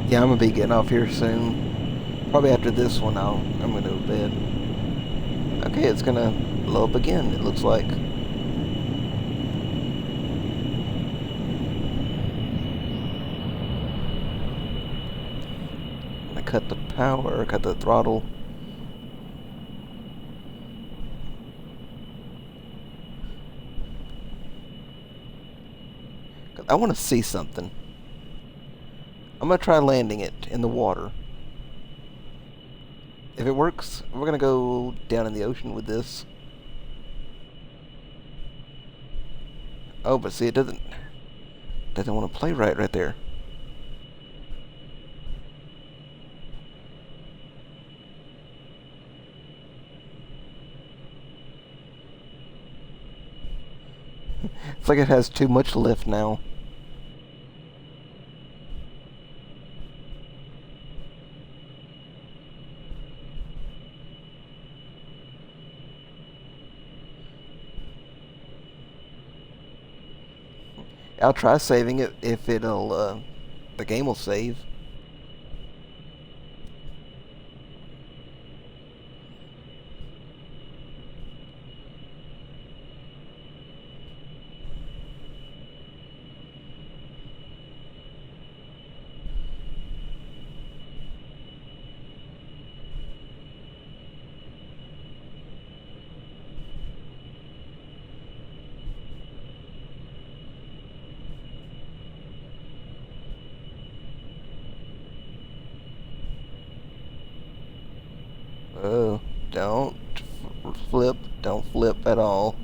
Yeah, I'm gonna be getting off here soon. Probably after this one, I'm gonna go to bed. Okay, it's gonna blow up again, it looks like. I'm gonna cut the power, cut the throttle. I want to see something. I'm gonna try landing it in the water. If it works, we're gonna go down in the ocean with this. Oh, but see, it doesn't want to play right there. It's like it has too much lift now. I'll try saving it if it'll, the game will save. Oh, don't flip. Don't flip at all.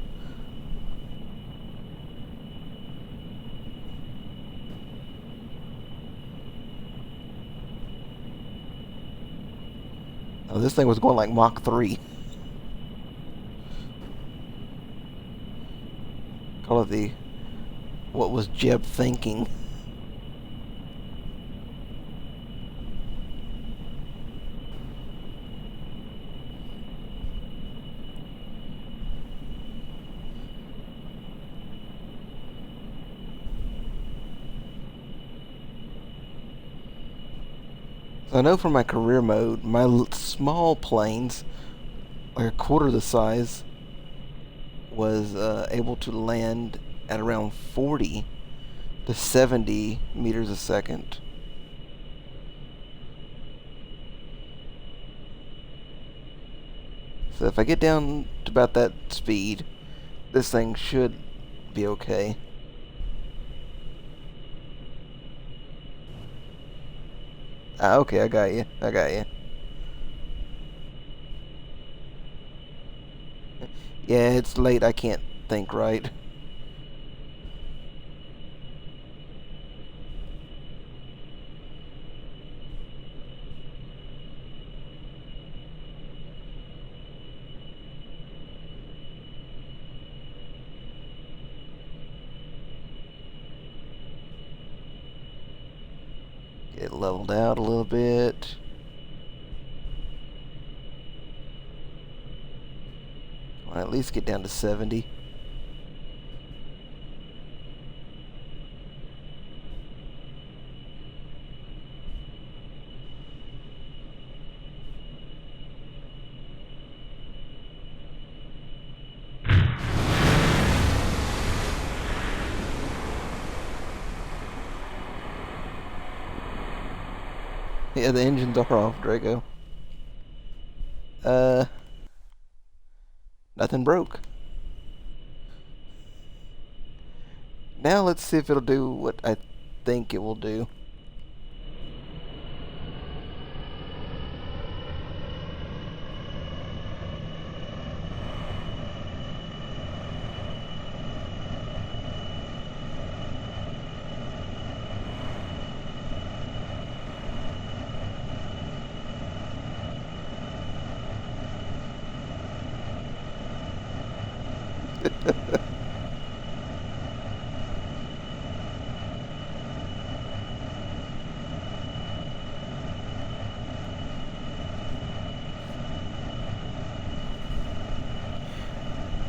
Oh, this thing was going like Mach 3. Call it the... What was Jeb thinking? So I know from my career mode, my small planes, like a quarter the size, was able to land at around 40 to 70 meters a second. So if I get down to about that speed, this thing should be okay. Ah, okay, I got you. I got you. Yeah, it's late. I can't think right. Get leveled out a little bit. Well, at least get down to 70. Yeah, the engines are off, Draco. Uh, Nothing broke. Now let's see if it'll do what I think it will do.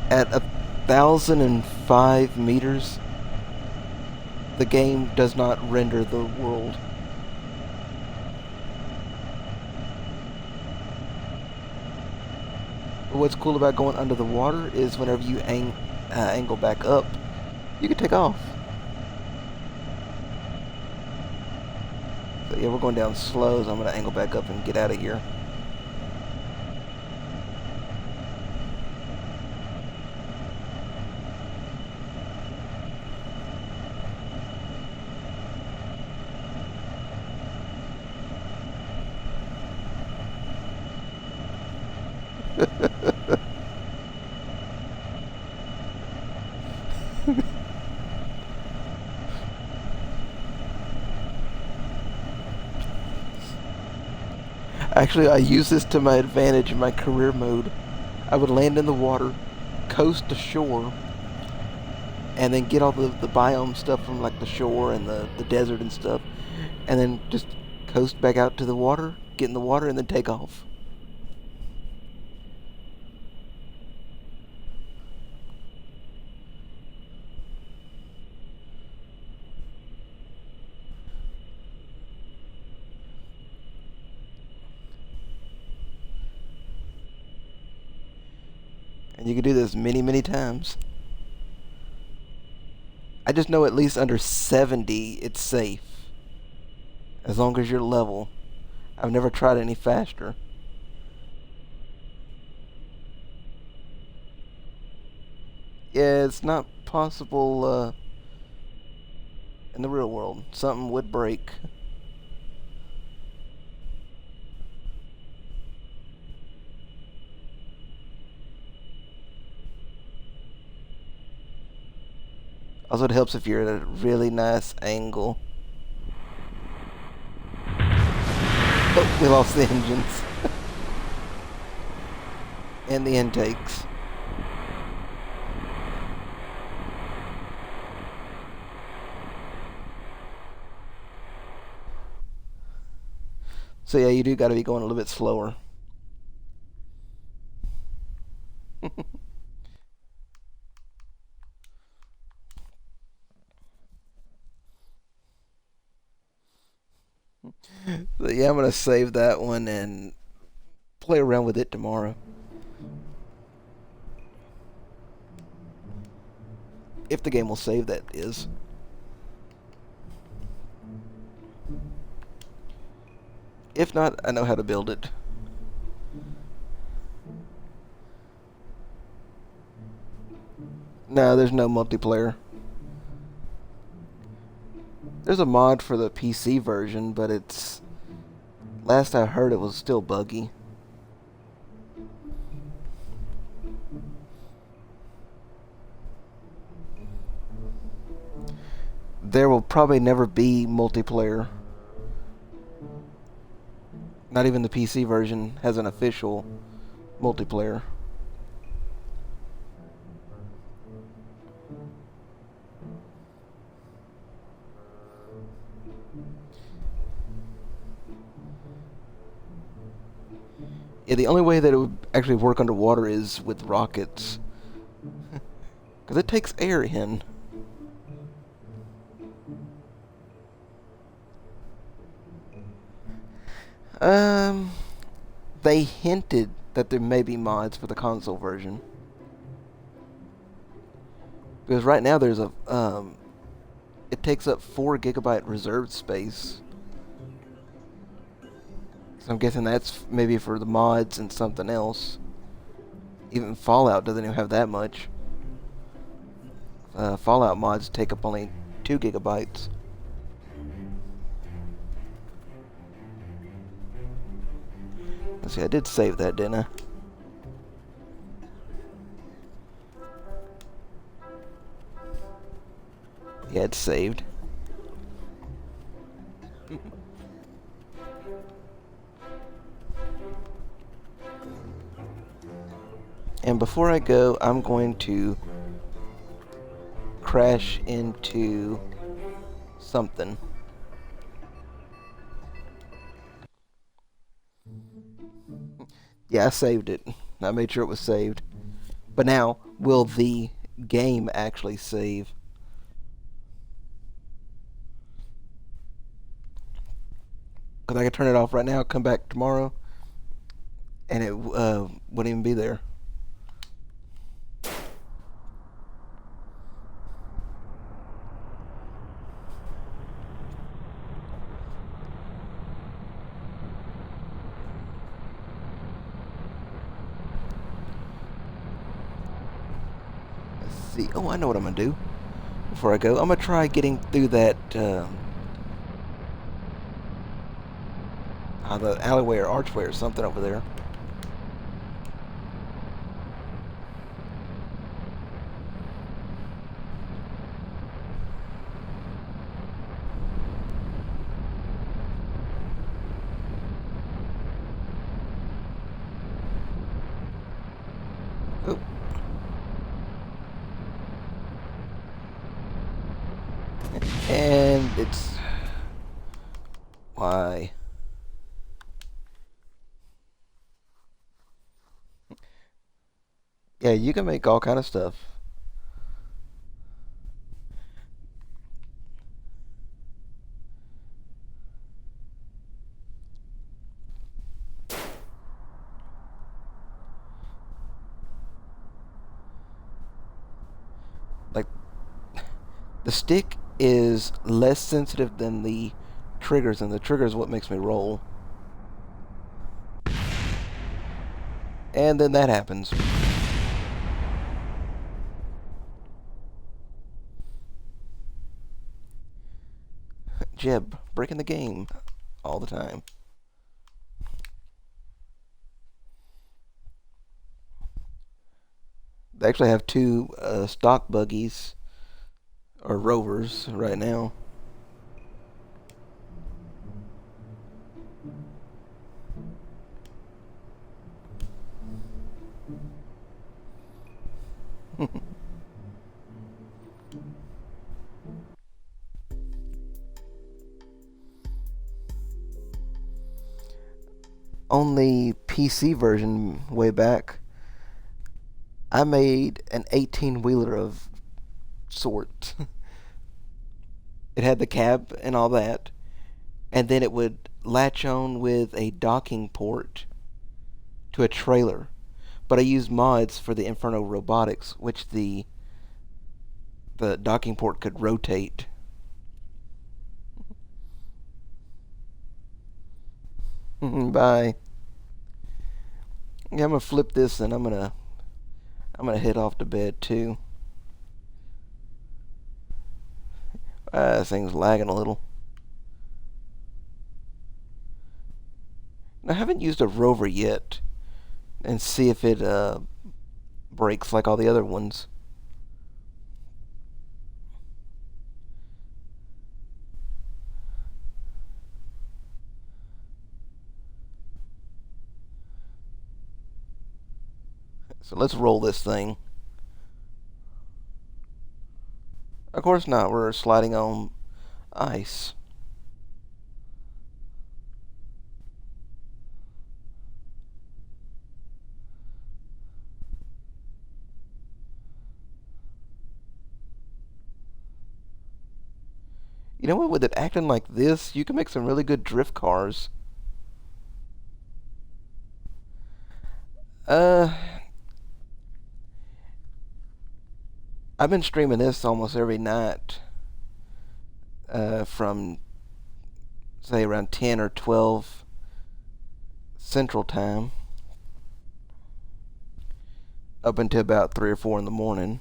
At 1,005 meters, the game does not render the world. But what's cool about going under the water is whenever you angle back up, you can take off. So yeah, we're going down slow, so I'm going to angle back up and get out of here. Actually, I use this to my advantage in my career mode. I would land in the water, coast to shore, and then get all the biome stuff from like the shore and the desert and stuff, and then just coast back out to the water, get in the water, and then take off. And you can do this many, many times. I just know at least under 70 it's safe. As long as you're level. I've never tried any faster. Yeah, it's not possible in the real world. Something would break. Also, it helps if you're at a really nice angle. Oh, we lost the engines. And the intakes. So yeah, you do gotta be going a little bit slower. So yeah, I'm gonna save that one and play around with it tomorrow. If the game will save, that is. If not, I know how to build it. No, there's no multiplayer. There's a mod for the PC version, but it's... Last I heard, it was still buggy. There will probably never be multiplayer. Not even the PC version has an official multiplayer. Yeah, the only way that it would actually work underwater is with rockets. Because it takes air in. They hinted that there may be mods for the console version. Because right now there's a, it takes up 4 gigabyte reserved space. So I'm guessing that's maybe for the mods and something else. Even Fallout doesn't even have that much. Fallout mods take up only 2 gigabytes. Let's see, I did save that, didn't I? Yeah, it's saved. And before I go, I'm going to crash into something. Yeah, I saved it. I made sure it was saved. But now, will the game actually save? Because I could turn it off right now, come back tomorrow, and it wouldn't even be there. Let's see. Oh, I know what I'm going to do before I go. I'm going to try getting through that the alleyway or archway or something over there. Oh. And it's... Why? Yeah, you can make all kind of stuff. Like, the stick is less sensitive than the triggers, and the trigger is what makes me roll. And then that happens. Jeb, breaking the game all the time. They actually have two stock buggies, or rovers, right now. On the PC version way back, I made an 18-wheeler of sorts. It had the cab and all that, and then it would latch on with a docking port to a trailer. But I used mods for the Inferno robotics, which the docking port could rotate. Bye. Yeah, I'm gonna flip this and I'm gonna head off to bed too. This thing's lagging a little. I haven't used a rover yet, and see if it breaks like all the other ones. So let's roll this thing. Of course not, we're sliding on ice. You know what, with it acting like this, you can make some really good drift cars. Uh, I've been streaming this almost every night, from say around 10 or 12 Central Time up until about 3 or 4 in the morning.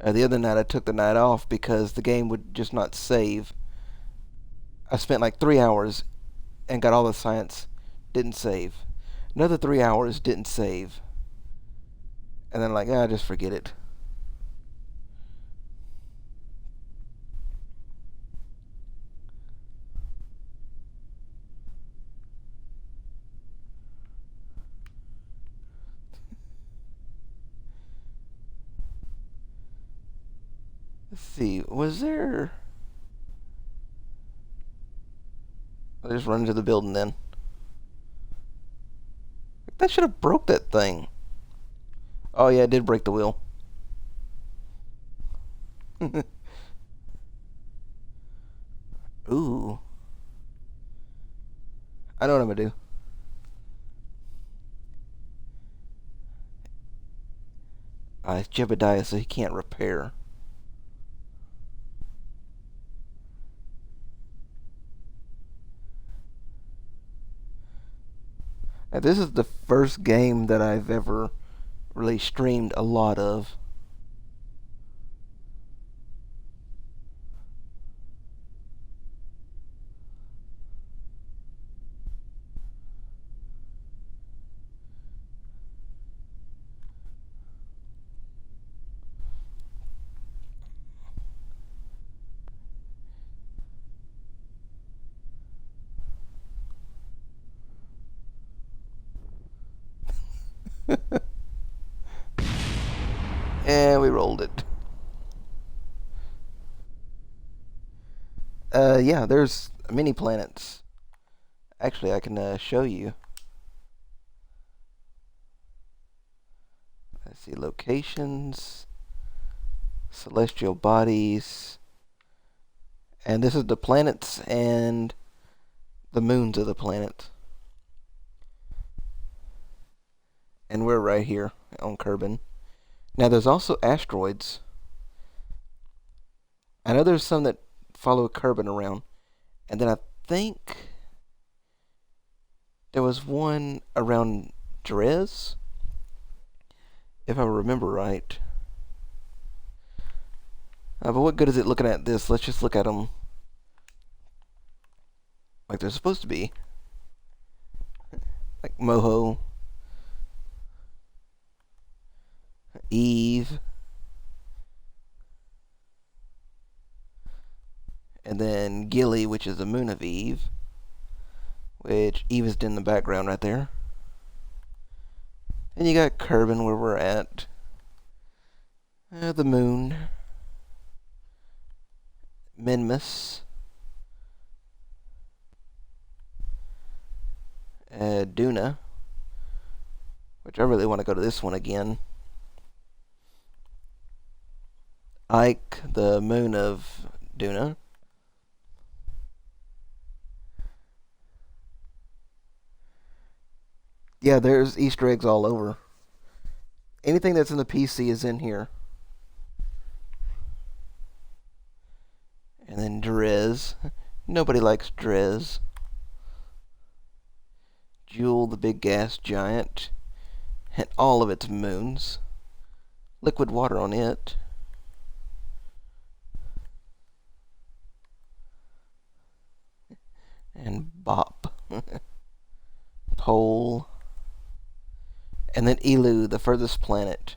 The other night I took the night off because the game would just not save. I spent like 3 hours and got all the science, didn't save. Another 3 hours, didn't save. And then like, just forget it. Let's see, was there... I'll just run into the building then. That should have broke that thing. Oh yeah, it did break the wheel. Ooh. I know what I'm gonna do. It's Jebediah, so he can't repair. Now, this is the first game that I've ever really streamed a lot of. And we rolled it. Yeah, there's mini planets. Actually, I can show you. Let's see, locations, celestial bodies, and this is the planets and the moons of the planets. And we're right here on Kerbin. Now, there's also asteroids. I know there's some that follow Kerbin around. And then I think there was one around Drez, if I remember right. But what good is it looking at this? Let's just look at them like they're supposed to be. Like Moho, Eve, and then Gilly, which is the moon of Eve, which Eve is in the background right there. And you got Kerbin where we're at. The moon. Minmus. Duna. Which I really want to go to this one again. Ike, the moon of Duna. Yeah, there's Easter eggs all over. Anything that's in the PC is in here. And then Drez. Nobody likes Drez. Jewel, the big gas giant. And all of its moons. Liquid water on it. And Bop. Pole. And then Elu, the furthest planet.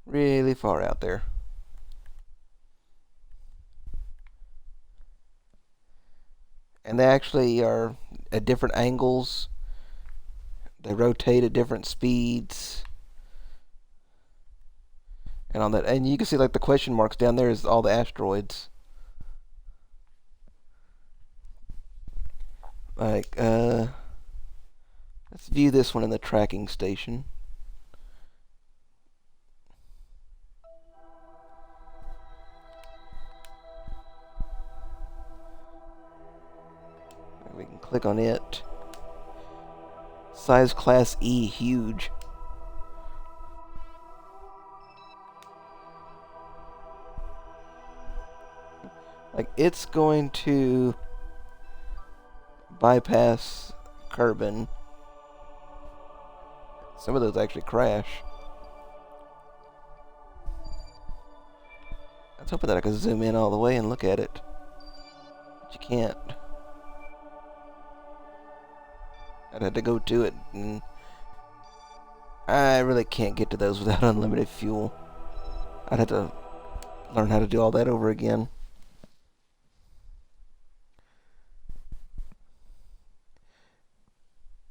Really far out there. And they actually are at different angles. They rotate at different speeds. And on that, and you can see like the question marks down there is all the asteroids. Like, let's view this one in the tracking station. We can click on it. Size class E, huge. Like, it's going to bypass Kerbin. Some of those actually crash. I was hoping that I could zoom in all the way and look at it. But you can't. I'd have to go to it, and I really can't get to those without unlimited fuel. I'd have to learn how to do all that over again.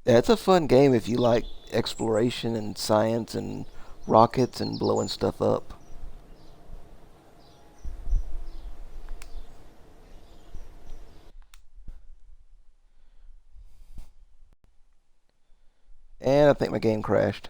Yeah, it's a fun game if you like exploration and science and rockets and blowing stuff up. And I think my game crashed.